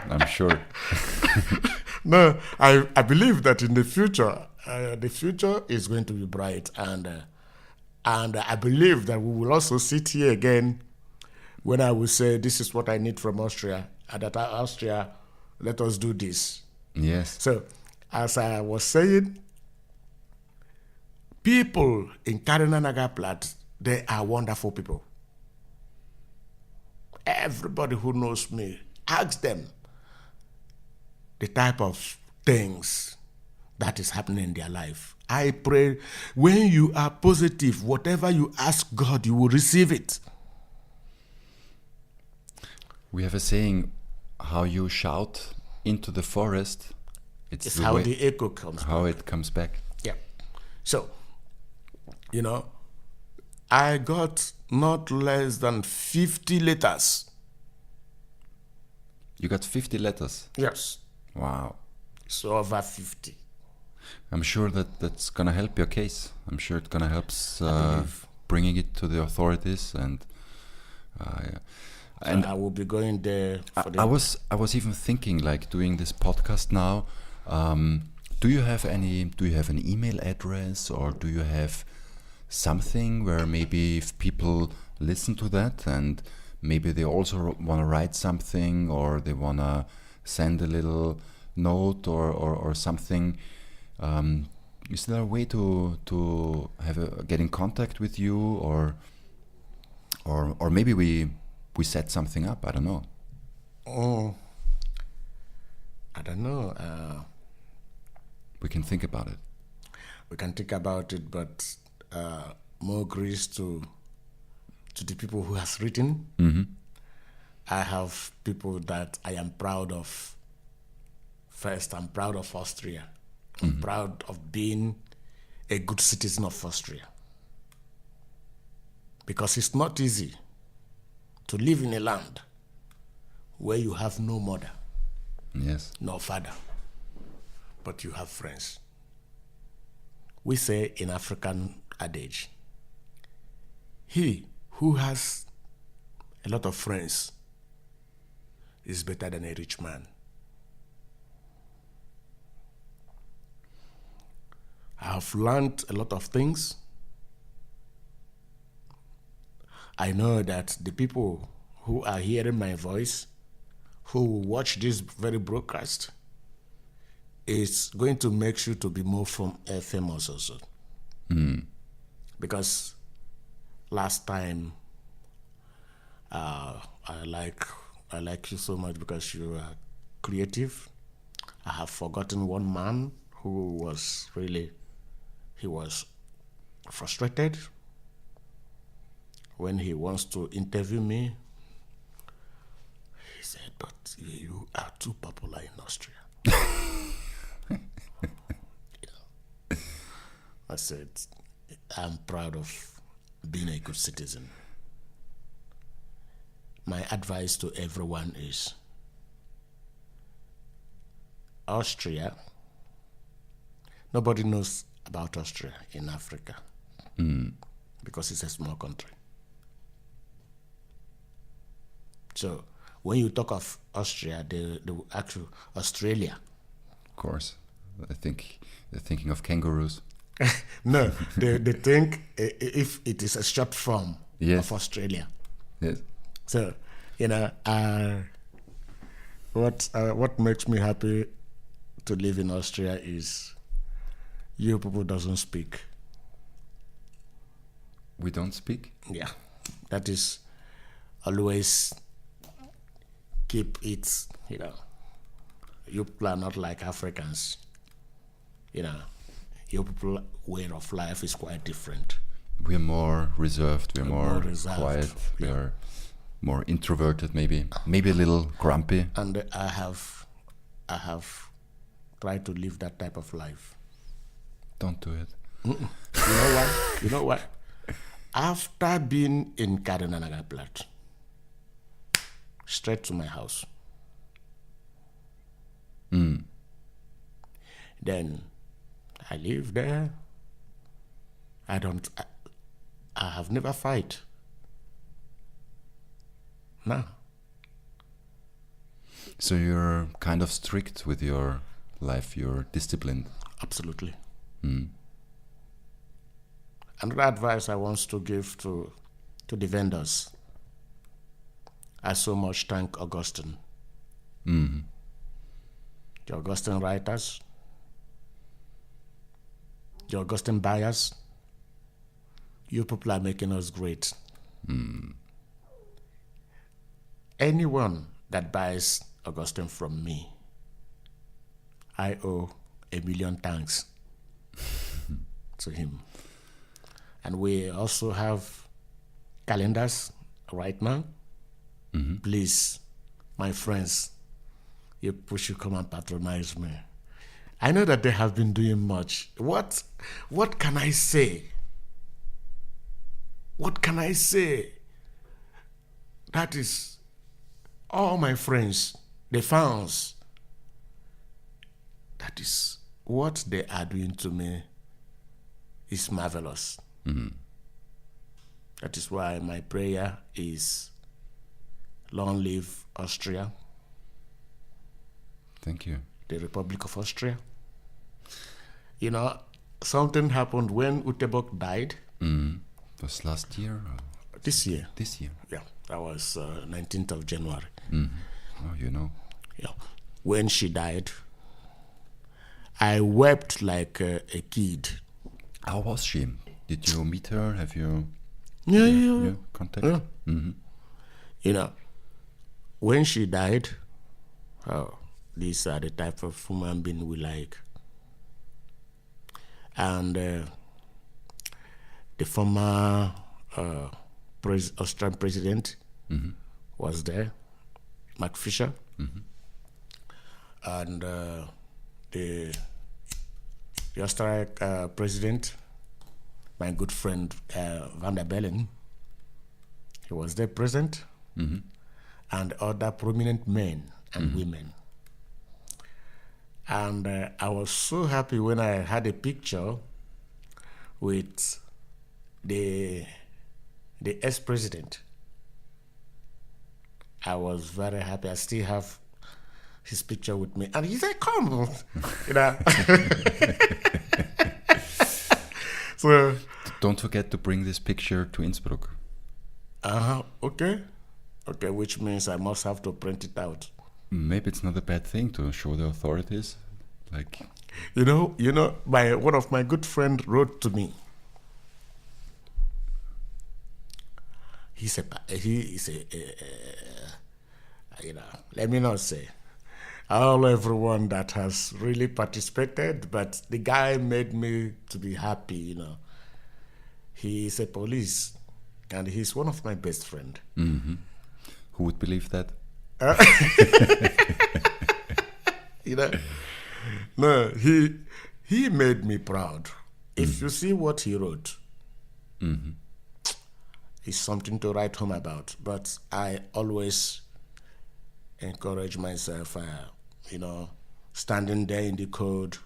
I'm sure. No, I believe that in the future is going to be bright, and I believe that we will also sit here again when I will say, this is what I need from Austria, and that Austria, let us do this. Yes. So, as I was saying, people in Cardinal Nagelplatz, they are wonderful people. Everybody who knows me, ask them the type of things that is happening in their life. I pray when you are positive, whatever you ask God, you will receive it. We have a saying, how you shout into the forest, It's how the echo comes back. how it comes back. Yeah. So, I got not less than 50 letters. You got 50 letters. Yes. Wow. So over 50. I'm sure that's gonna help your case. I'm sure it's gonna help believe. bringing it to the authorities, and yeah. And I will be going there for the... I was even thinking, like, doing this podcast now. Do you have an email address, or do you have something where maybe if people listen to that and maybe they also want to write something, or they want to send a little note or something, is there a way to get in contact with you, or maybe we set something up? I don't know. Oh, I don't know. We can think about it. We can think about it, but more grace to the people who has written. Mm-hmm. I have people that I am proud of. First, I'm proud of Austria. I'm proud of being a good citizen of Austria. Because it's not easy to live in a land where you have no mother, Yes. no father, but you have friends. We say in African adage, he who has a lot of friends is better than a rich man. I have learned a lot of things. I know that the people who are hearing my voice, who will watch this very broadcast, is going to make you to be more famous also. Because last time, I like you so much because you are creative. I have forgotten one man who was he was frustrated when he wants to interview me. He said, but you are too popular in Austria. I said, I'm proud of being a good citizen. My advice to everyone is Austria. Nobody knows about Austria in Africa because it's a small country. So when you talk of Austria, the actual Australia. Of course. I think they're thinking of kangaroos. No, they think if it is a short form Yes. of Australia. Yes. So, what makes me happy to live in Austria is you people doesn't speak. We don't speak? Yeah, that is always keep it, you people are not like Africans. Your people way of life is quite different. We're more reserved, we're more reserved, quiet, yeah. we're more introverted maybe a little grumpy. And I have tried to live that type of life. Don't do it. You know what? After being in Karenanagaplat, straight to my house. Then I live there. I have never fight. No. So you're kind of strict with your life, you're disciplined. Absolutely. Another advice I want to give to the vendors. I so much thank Augustin. The Augustin writers, the Augustin buyers, you people are making us great. Anyone that buys Augustin from me, I owe 1,000,000 thanks to him. And we also have calendars right now. Please, my friends, you should come and patronize me. I know that they have been doing much. What can I say? What can I say? That is all my friends, the fans. That is what they are doing to me is marvelous. That is why my prayer is long live Austria, Thank you. the Republic of Austria. Something happened when Ute Bock died. Was last year? Or This year. this year? Yeah, that was 19th of January. Oh, you know. Yeah. When she died, I wept like a kid. How was she? Did you meet her? Have you Yeah. contact? Yeah. When she died, these are the type of human being we like. And the former Austrian president was there, Mark Fisher, and the Austrian president, my good friend Van der Bellen, he was there present, and other prominent men and women. And I was so happy when I had a picture with the ex-president. I was very happy. I still have his picture with me. And he said, come, So, Don't forget to bring this picture to Innsbruck. okay, which means I must have to print it out. Maybe it's not a bad thing to show the authorities. Like, one of my good friend wrote to me. He said, let me not say everyone that has really participated, but the guy made me to be happy. He is a police, and he's one of my best friend. who would believe that? No, he made me proud. If you see what he wrote, Mm-hmm. it's something to write home about. But I always encourage myself, standing there in the code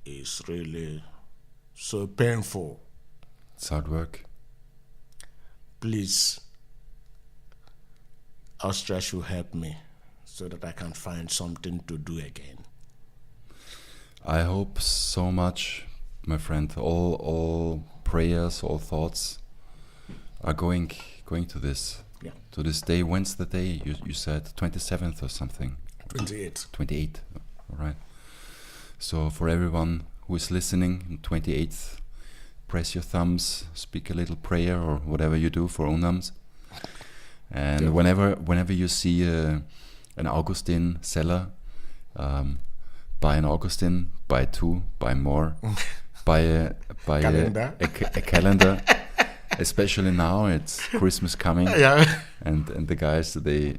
is really so painful. It's hard work. Please, Austria should help me so that I can find something to do again. I hope so much, my friend. All prayers, all thoughts are going to this. Yeah. To this day. When's the day? You said 27th or something. 28. 28. All right. So for everyone who is listening, 28th, press your thumbs, speak a little prayer or whatever you do for Unams. And Yeah. whenever you see an Augustin seller, buy an Augustin, buy two, buy more, buy Calendar. a calendar. Especially now, it's Christmas coming, Yeah. and the guys they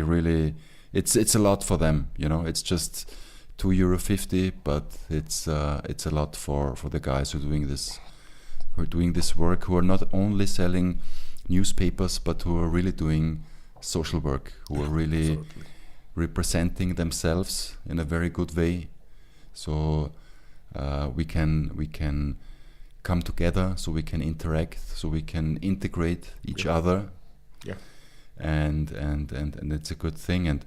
really it's a lot for them. It's just €2.50, but it's a lot for the guys who are doing this work, who are not only selling newspapers, but who are really doing social work, who are really Absolutely. representing themselves in a very good way. So we can come together, so we can interact, so we can integrate each other, Yeah. and it's a good thing. And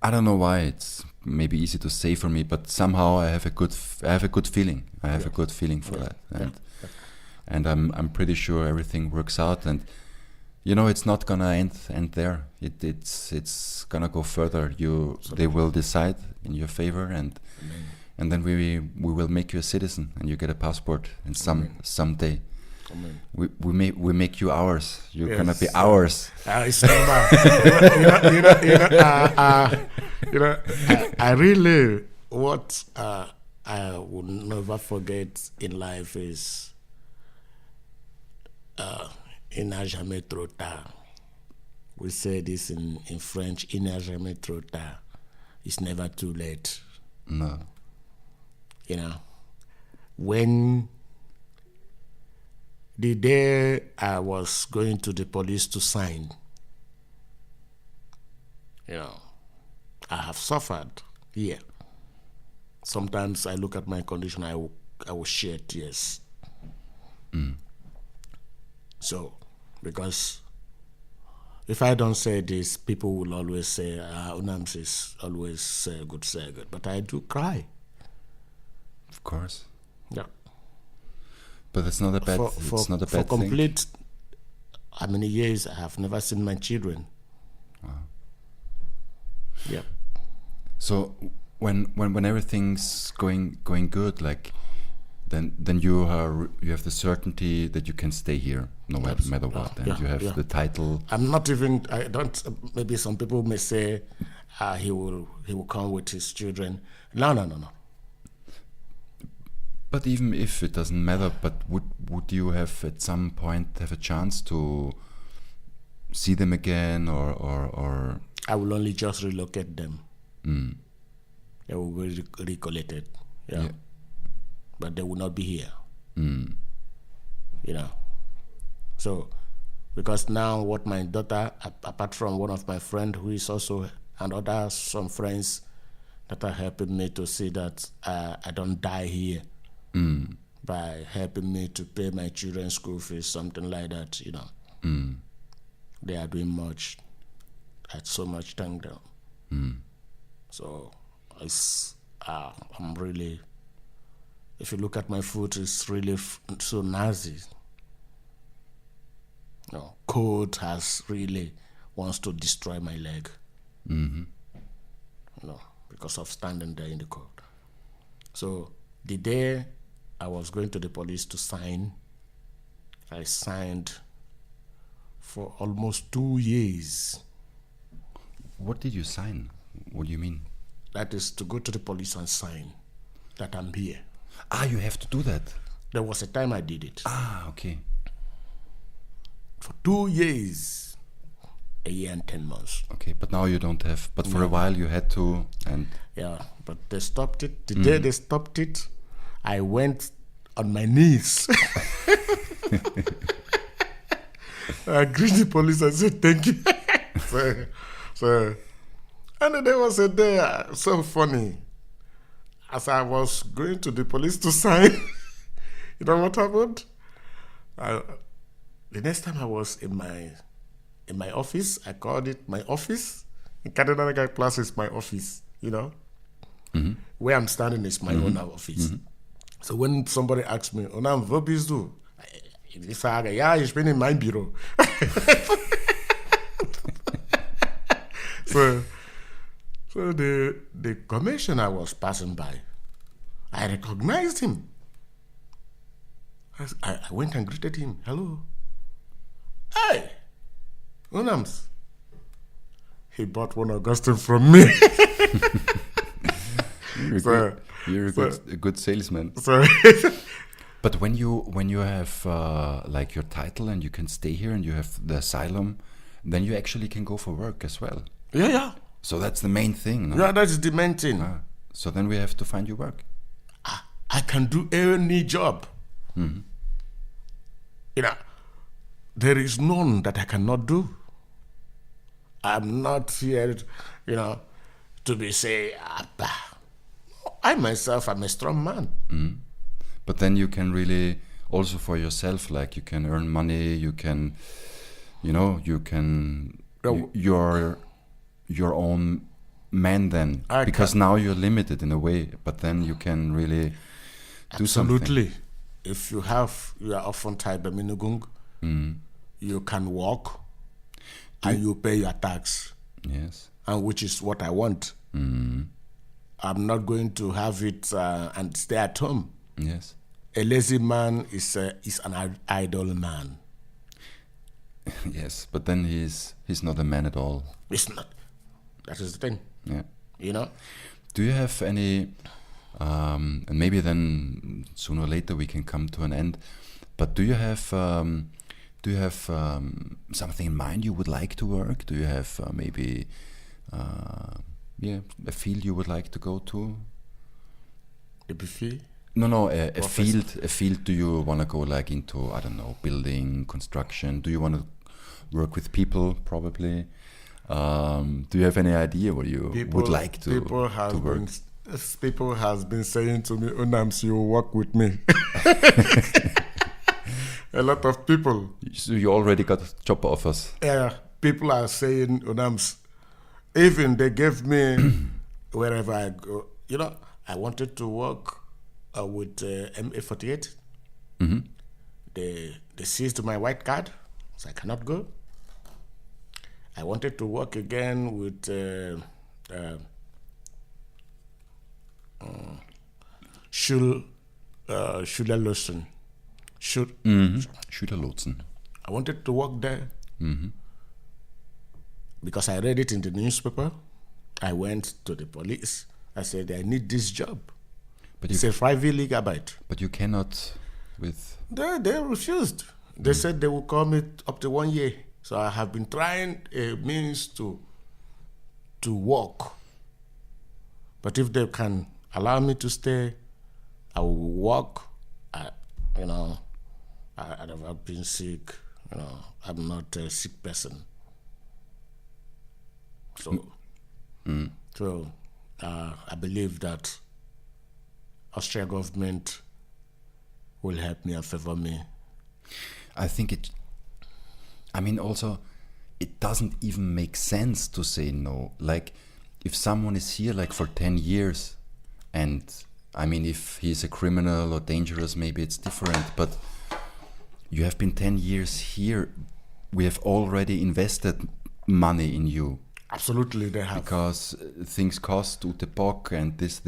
I don't know why it's maybe easy to say for me, but somehow I have a good feeling. I have a good feeling for that, and I'm pretty sure everything works out. And it's not gonna end there. It's gonna go further. They will decide in your favor, and then we will make you a citizen, and you get a passport. And someday Amen. we make you ours. You're Yes. gonna be ours. It's normal. I really, what I will never forget in life is il n'a jamais trop tard. We say this in French, il n'a jamais trop tard. It's never too late. No. When the day I was going to the police to sign, I have suffered here. Sometimes I look at my condition, I will shed tears. So, because if I don't say this, people will always say, Unams is always say good. But I do cry. Of course. Yeah. But it's not a bad. It's not a for bad thing. complete, how many years I have never seen my children. Wow. Yeah. So when everything's going good, like then you have the certainty that you can stay here no matter what, and you have the title. I'm not even. I don't. Maybe some people may say, he will come with his children. No. But even if it doesn't matter, but would you have at some point have a chance to see them again, or I will only just relocate them. Mm. They will be recollected. Yeah. But they will not be here. Mm. So, because now what my daughter, apart from one of my friends who is also, and some friends that are helping me to see that I don't die here. Mm. By helping me to pay my children's school fees, something like that, Mm. They are doing much. I had so much thank them. Mm. So I'm really, if you look at my foot, it's really so nasty. Cold has really wants to destroy my leg. Mm-hmm. Because of standing there in the cold. So the day I was going to the police to sign, I signed for almost 2 years. What did you sign? What do you mean? That is to go to the police and sign that I'm here. You have to do that. There was a time I did it. Okay. For 2 years. a year and 10 months. Okay, but now you don't have. But for a while you had to, and Yeah, but they stopped it. The day they stopped it, I went on my knees. I greeted the police and said, thank you. And then there was a day, so funny. As I was going to the police to sign, you know what happened? The next time I was in my office, I called it my office. In Canada Plus is my office, you know. Where I'm standing is my own office. So when somebody asks me, Onam, wo bist du? Ich sage, ja, ich bin in meinem Büro. So the commissioner was passing by. I recognized him. I went and greeted him. Hello. Hey, Unams. He bought one Augustin from me. You're a good salesman. So But when you have like your title and you can stay here and you have the asylum, then you actually can go for work as well. yeah. So that's the main thing, no? Yeah, that's the main thing. So then we have to find you work. I can do any job. You know, there is none that I cannot do. I'm not here, you know, to be say, I myself am a strong man. But then you can really also for yourself, like you can earn money, you can, you're your own man then. Because now you're limited in a way, but then you can really do something. Absolutely. If you are often tied by Minugung, you can walk and you pay your tax. Yes. And which is what I want. I'm not going to have it and stay at home. Yes. A lazy man is an idle man. Yes, but then he's not a man at all. It's not. That is the thing. Yeah. You know? Do you have any, and maybe then sooner or later we can come to an end, but do you have something in mind you would like to work? Do you have maybe a field you would like to go to? A buffet? No, a field. Do you want to go like into, I don't know, building, construction? Do you want to work with people, probably? Do you have any idea what you would like to work? People has been saying to me, Unams, you work with me. A lot of people. So you already got job offers? Yeah, people are saying, Unams, even they gave me wherever I go. You know, I wanted to work with MA48. They seized my white card, so I cannot go. I wanted to work again with Schülerlotsen. Schülerlotsen. I wanted to work there because I read it in the newspaper. I went to the police. I said, I need this job. But it's a freiwillige Arbeit. But you cannot with... They refused. They said they will call me up to 1 year. So I have been trying a means to work. But if they can allow me to stay, I will work. I've been sick. I'm not a sick person. So I believe that Austrian government will help me and favor me. I think also, it doesn't even make sense to say no. Like, if someone is here like for 10 years, and I mean, if he's a criminal or dangerous, maybe it's different, but you have been 10 years here. We have already invested money in you. Absolutely, they have. Because things cost, Ute Bock and this.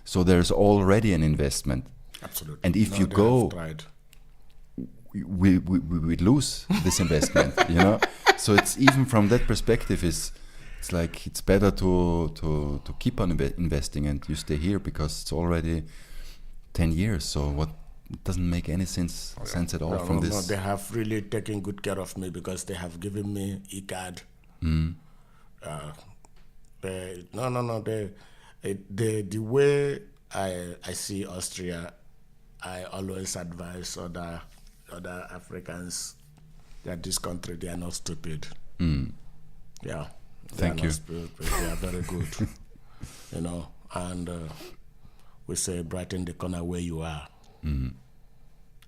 So there's already an investment. Absolutely. And if you go... we lose this investment, So it's even from that perspective, it's like it's better to keep on investing and you stay here because it's already 10 years. So doesn't make any sense at all from this. No, they have really taken good care of me because they have given me e-card. The way I see Austria, I always advise other Africans that this country, they are not stupid. Yeah. Thank you. They are very good. And we say Brighton the corner where you are.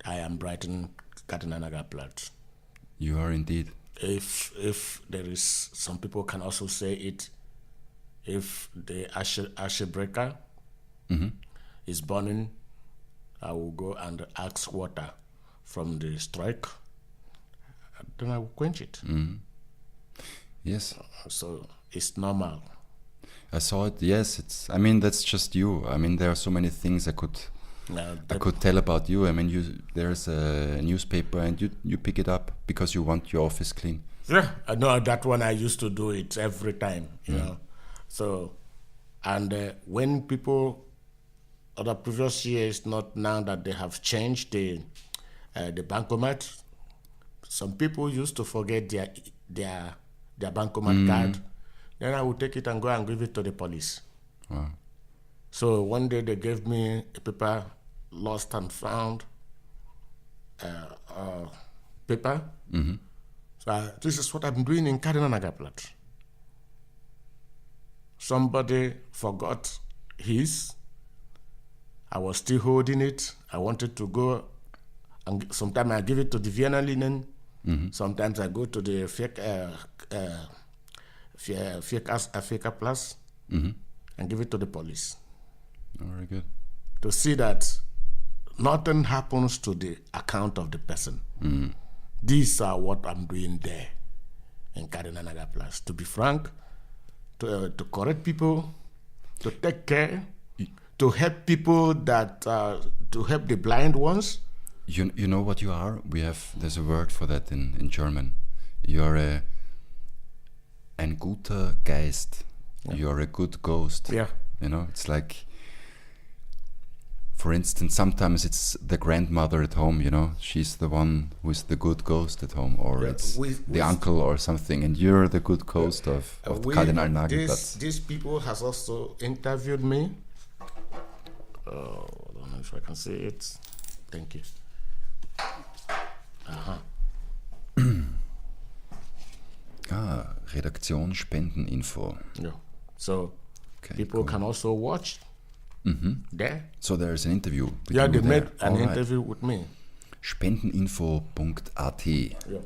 I am Brighton Katananagaplatz. You are indeed. If there is, some people can also say it, if the ash breaker is burning, I will go and ask water from the strike, then I will quench it. Yes. So it's normal. I saw it. Yes, that's just you. There are so many things I could tell about you. There's a newspaper and you pick it up because you want your office clean. Yeah, I know that one. I used to do it every time, you know. So, and when people, other previous years, not now that they have changed the bancomat, some people used to forget their bancomat card. Then I would take it and go and give it to the police. Wow. So one day they gave me a paper, lost and found paper. So this is what I'm doing in Katananagaplatz. Somebody forgot his. I was still holding it. I wanted to go, and sometimes I give it to the Wiener linen. Sometimes I go to the Fika Plus and give it to the police. Oh, very good. To see that nothing happens to the account of the person. These are what I'm doing there in Katananagaplatz. To be frank, to correct people, to take care, to help people to help the blind ones. You know what you are? There's a word for that in German. You're ein guter Geist. Yeah. You're a good ghost. Yeah. It's like, for instance, sometimes it's the grandmother at home, she's the one who is the good ghost at home, or it's the uncle or something, and you're the good ghost of Cardinal Nagelplatz. These people has also interviewed me. I don't know if I can say it. Thank you. Redaktion Spendeninfo. Yeah. So Okay, people cool. can also watch there. So there's an interview with Yeah, you they there. made an All right. interview with me. Spendeninfo.at. Yeah.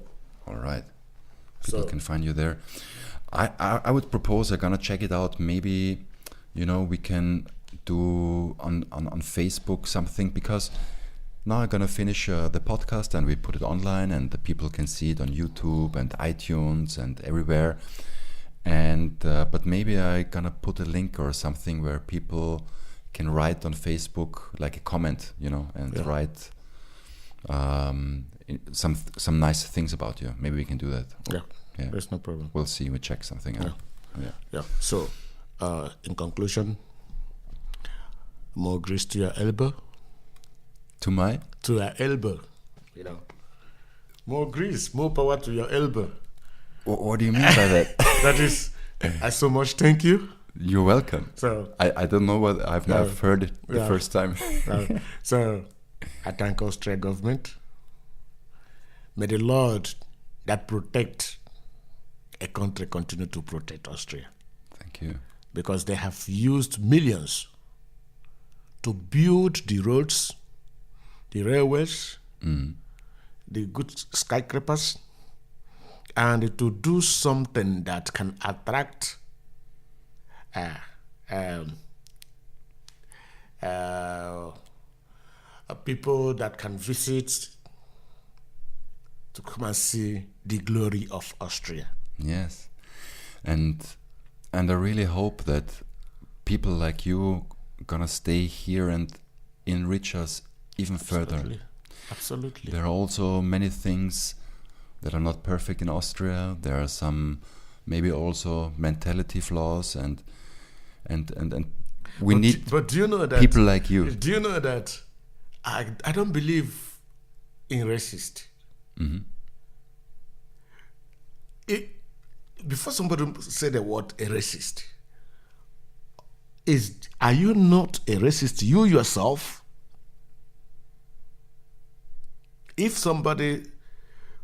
All right. People So- can find you there. I would propose I'm gonna check it out. Maybe, we can do on Facebook something, because now I'm gonna finish the podcast and we put it online and the people can see it on YouTube and iTunes and everywhere. And but maybe I'm gonna put a link or something where people can write on Facebook, like a comment, and write some nice things about you. Maybe we can do that. Yeah. Yeah. There's no problem. We'll see. We check something out. Yeah. Yeah. So, in conclusion, more grease to your elbow. To my To your elbow. More grease, more power to your elbow. what do you mean by that? That is, I so much thank you. You're welcome. So, I don't know what I've never heard it the Yeah. first time. so I thank Austrian government. May the Lord that protect a country continue to protect Austria, Thank you. because they have used millions to build the roads, the railways, the good skyscrapers, and to do something that can attract people that can visit to come and see the glory of Austria. Yes, and I really hope that people like you gonna stay here and enrich us even further. Absolutely. There are also many things that are not perfect in Austria. There are some maybe also mentality flaws, and we need But do you know that people like you. Do you know that I don't believe in racist. Before somebody say the word a racist, are you not a racist you yourself? If somebody,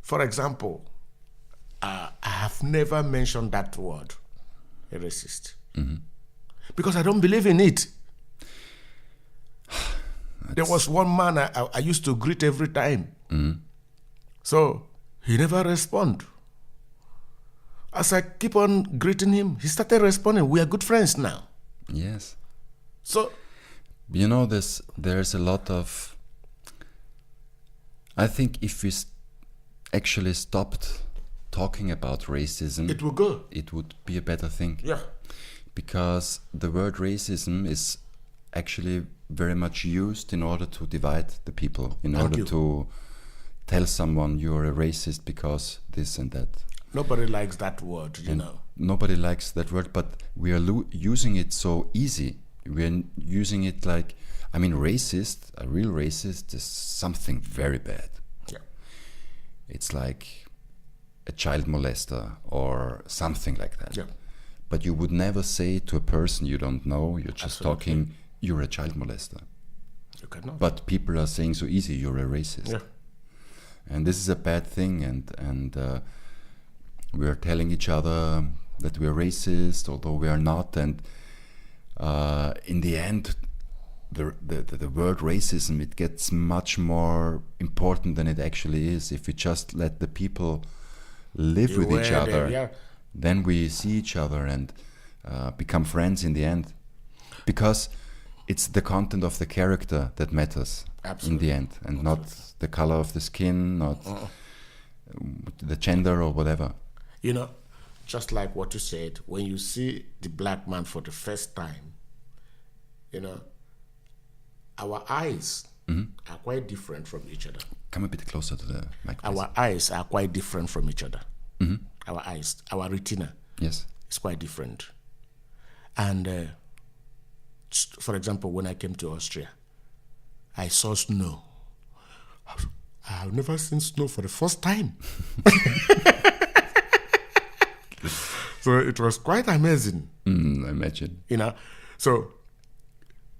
for example, I have never mentioned that word, a racist, because I don't believe in it. There was one man I used to greet every time. So he never responded. As I keep on greeting him, he started responding. We are good friends now. Yes. So, You know, there's a lot of... I think if we actually stopped talking about racism, it will go. it would be a better thing. Yeah. Because the word racism is actually very much used in order to divide the people, in order to tell someone you're a racist because this and that. Nobody likes that word, you know. Nobody likes that word, but we are using it so easy. We're using it like, I mean, racist, a real racist is something very bad. Yeah. It's like a child molester or something like that. Yeah. But you would never say to a person you don't know, you're just Absolutely. talking, you're a child molester. You cannot. But people are saying so easy, you're a racist. Yeah. And this is a bad thing, and we are telling each other that we are racist, although we are not. And in the end, the word racism, it gets much more important than it actually is. If we just let the people live with each other, then we see each other and become friends in the end. Because it's the content of the character that matters in the end, and not the color of the skin, not the gender or whatever. You know, just like what you said, when you see the black man for the first time, you know, our eyes are quite different from each other. Come a bit closer to the mic, please. Our eyes are quite different from each other. Our eyes, our retina Yes. is quite different. And for example, when I came to Austria, I saw snow. I've never seen snow for the first time. So it was quite amazing. I imagine. You know, so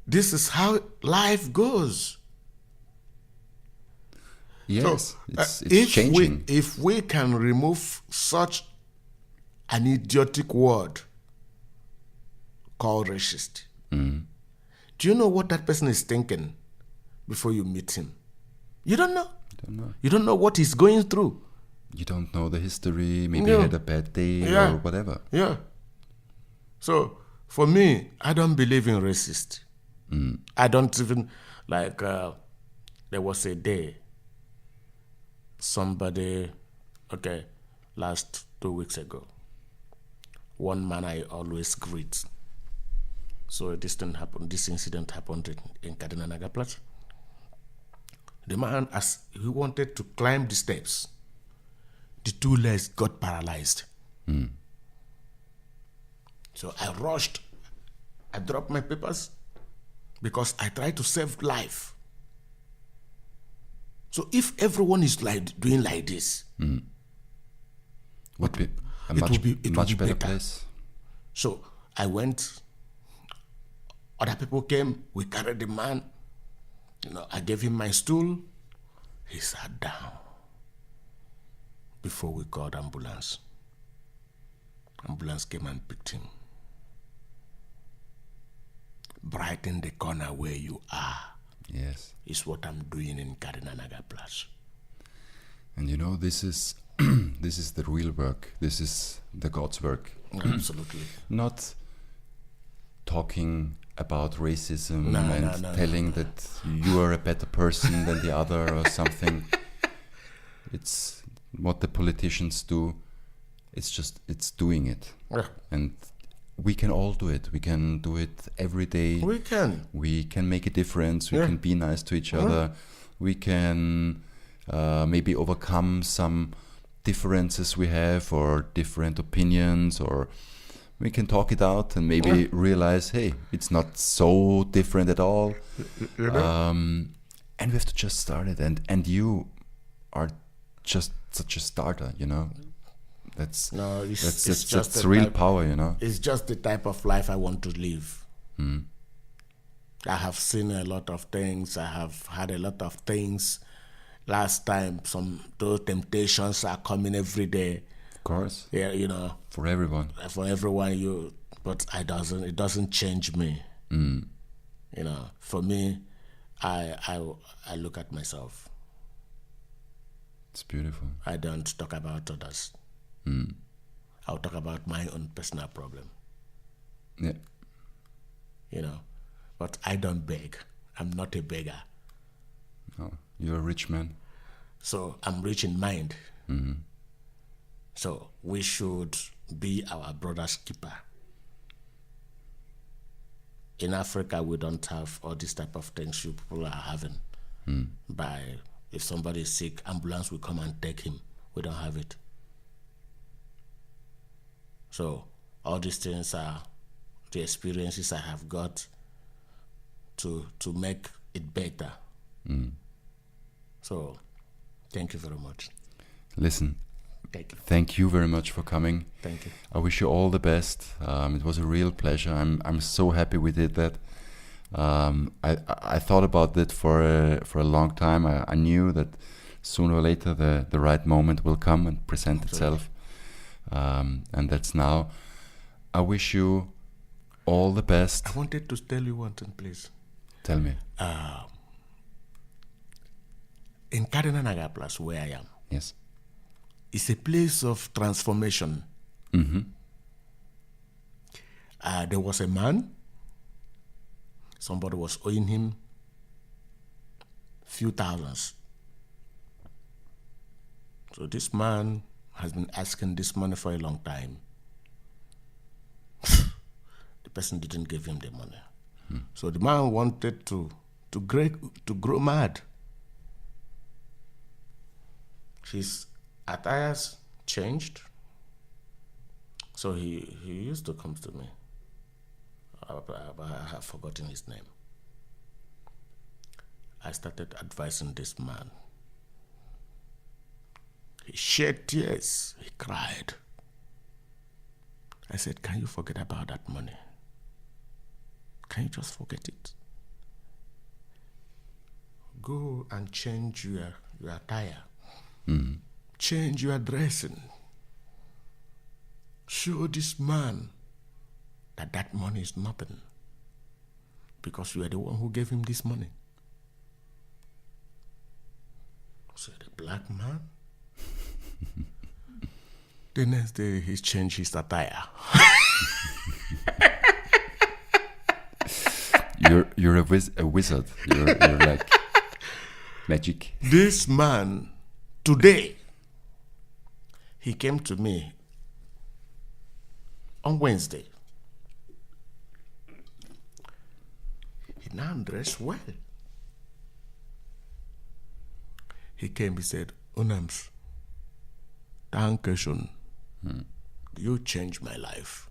this is how life goes. Yes, So, it's if changing. if we can remove such an idiotic word called racist, do you know what that person is thinking before you meet him? You don't know. You don't know what he's going through. You don't know the history, maybe No. he had a bad day Yeah. or whatever. Yeah. So for me, I don't believe in racist. I don't even like. There was a day. Somebody, last 2 weeks ago. One man I always greet. So this thing happened. This incident happened in Kadinanaga Plaza. The man, as he wanted to climb the steps, the two legs got paralyzed. So I rushed. I dropped my papers because I tried to save life. So if everyone is doing like this, Would be a it much, will be much better better. place. So I went. Other people came. We carried the man. You know, I gave him my stool. He sat down. Before we called ambulance. Ambulance came and picked him. Brighten the corner where you are Yes. is what I'm doing in Kadinanaga Plaza. And you know, this is this is the real work. This is the God's work. Absolutely. Not talking about racism No, and no, telling that you are a better person than the other or something. It's what the politicians do. It's doing it. Yeah. And we can all do it. We can do it every day. We can. We can make a difference. We Yeah. can be nice to each other. We can maybe overcome some differences we have or different opinions, or we can talk it out and maybe realize, hey, it's not so different at all. You know? And we have to just start it. And you are just such a starter, you know. That's real type, power, you know. It's just the type of life I want to live. I have seen a lot of things. I have had a lot of things. Last time, those temptations are coming every day. Of course. Yeah, you know. For everyone. But it doesn't change me. You know, for me, I look at myself. It's beautiful. I don't talk about others. I'll talk about my own personal problem. Yeah. You know, but I don't beg. I'm not a beggar. No, you're a rich man. So I'm rich in mind. So we should be our brother's keeper. In Africa, we don't have all these type of things you people are having. If somebody is sick, ambulance will come and take him. We don't have it. So all these things are the experiences I have got to make it better. So thank you very much. Listen, Thank you. thank you very much for coming. Thank you. I wish you all the best. It was a real pleasure. I'm so happy we did that. I thought about it for a long time. I knew that sooner or later the right moment will come and present itself. And that's now. I wish you all the best. I wanted to tell you one thing, please. Tell me. In Cardinal Nagaplas, where I am, Yes. it's a place of transformation. There was a man, somebody was owing him few thousands. So this man has been asking this money for a long time. The person didn't give him the money. So the man wanted to grow mad. His attires changed. So he used to come to me. I have forgotten his name. I started advising this man. He shed tears. He cried. I said, can you forget about that money? Can you just forget it? Go and change your attire. Change your dressing. Show this man that money is nothing, because you are the one who gave him this money. So the black man, the next day he changed his attire. You're a wizard. You're like magic. This man, today, he came to me on Wednesday. He now dressed well. He came, he said, Unams, Dankeschön. You changed my life.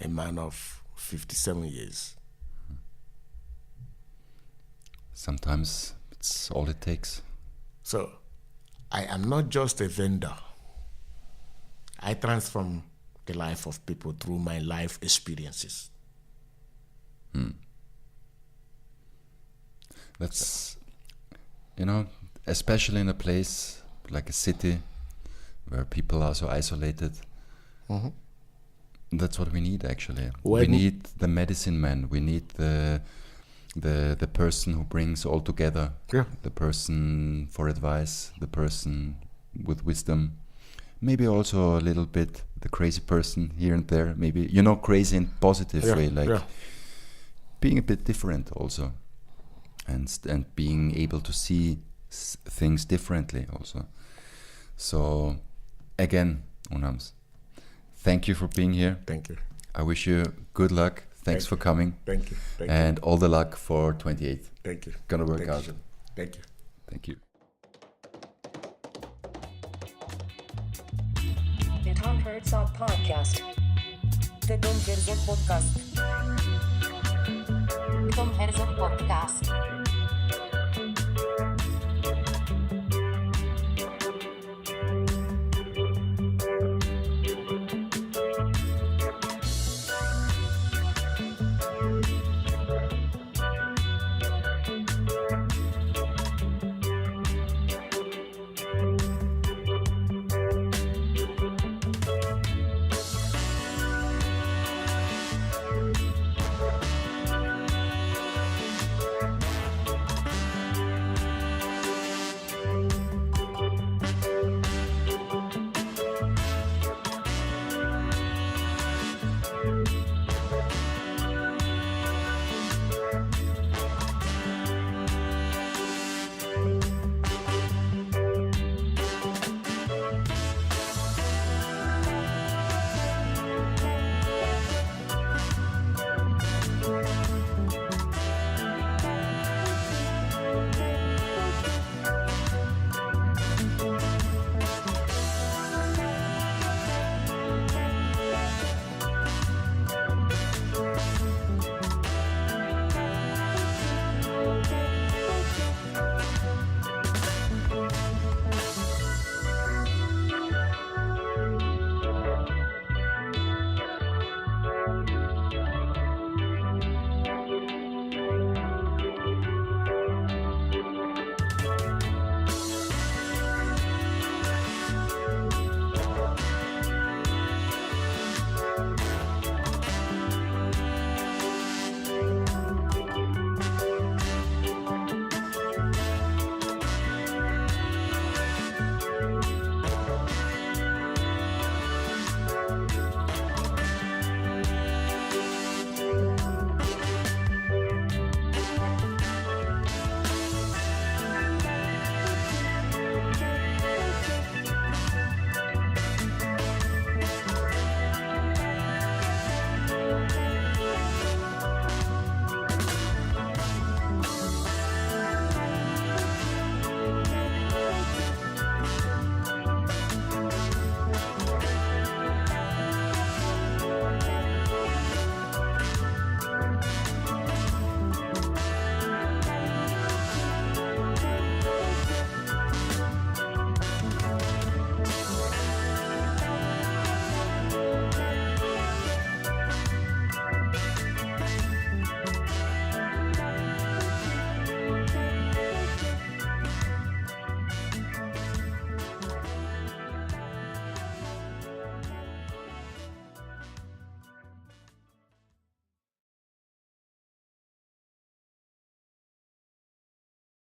A man of 57 years. Sometimes it's all it takes. So, I am not just a vendor. I transform the life of people through my life experiences. That's, especially in a place like a city where people are so isolated. That's what we need, actually. We need the medicine man. We need the person who brings all together. Yeah. The person for advice, the person with wisdom. Maybe also a little bit the crazy person here and there. Maybe, crazy in positive way, like being a bit different also. And being able to see things differently also. So, again, Unams, thank you for being here. Thank you. I wish you good luck. Thanks for coming. Thank you. And all the luck for 28. Thank you. Gonna work out. Thank you. Thank you. Zeitungsverkäufer Podcast. Der Podcast. Podcast.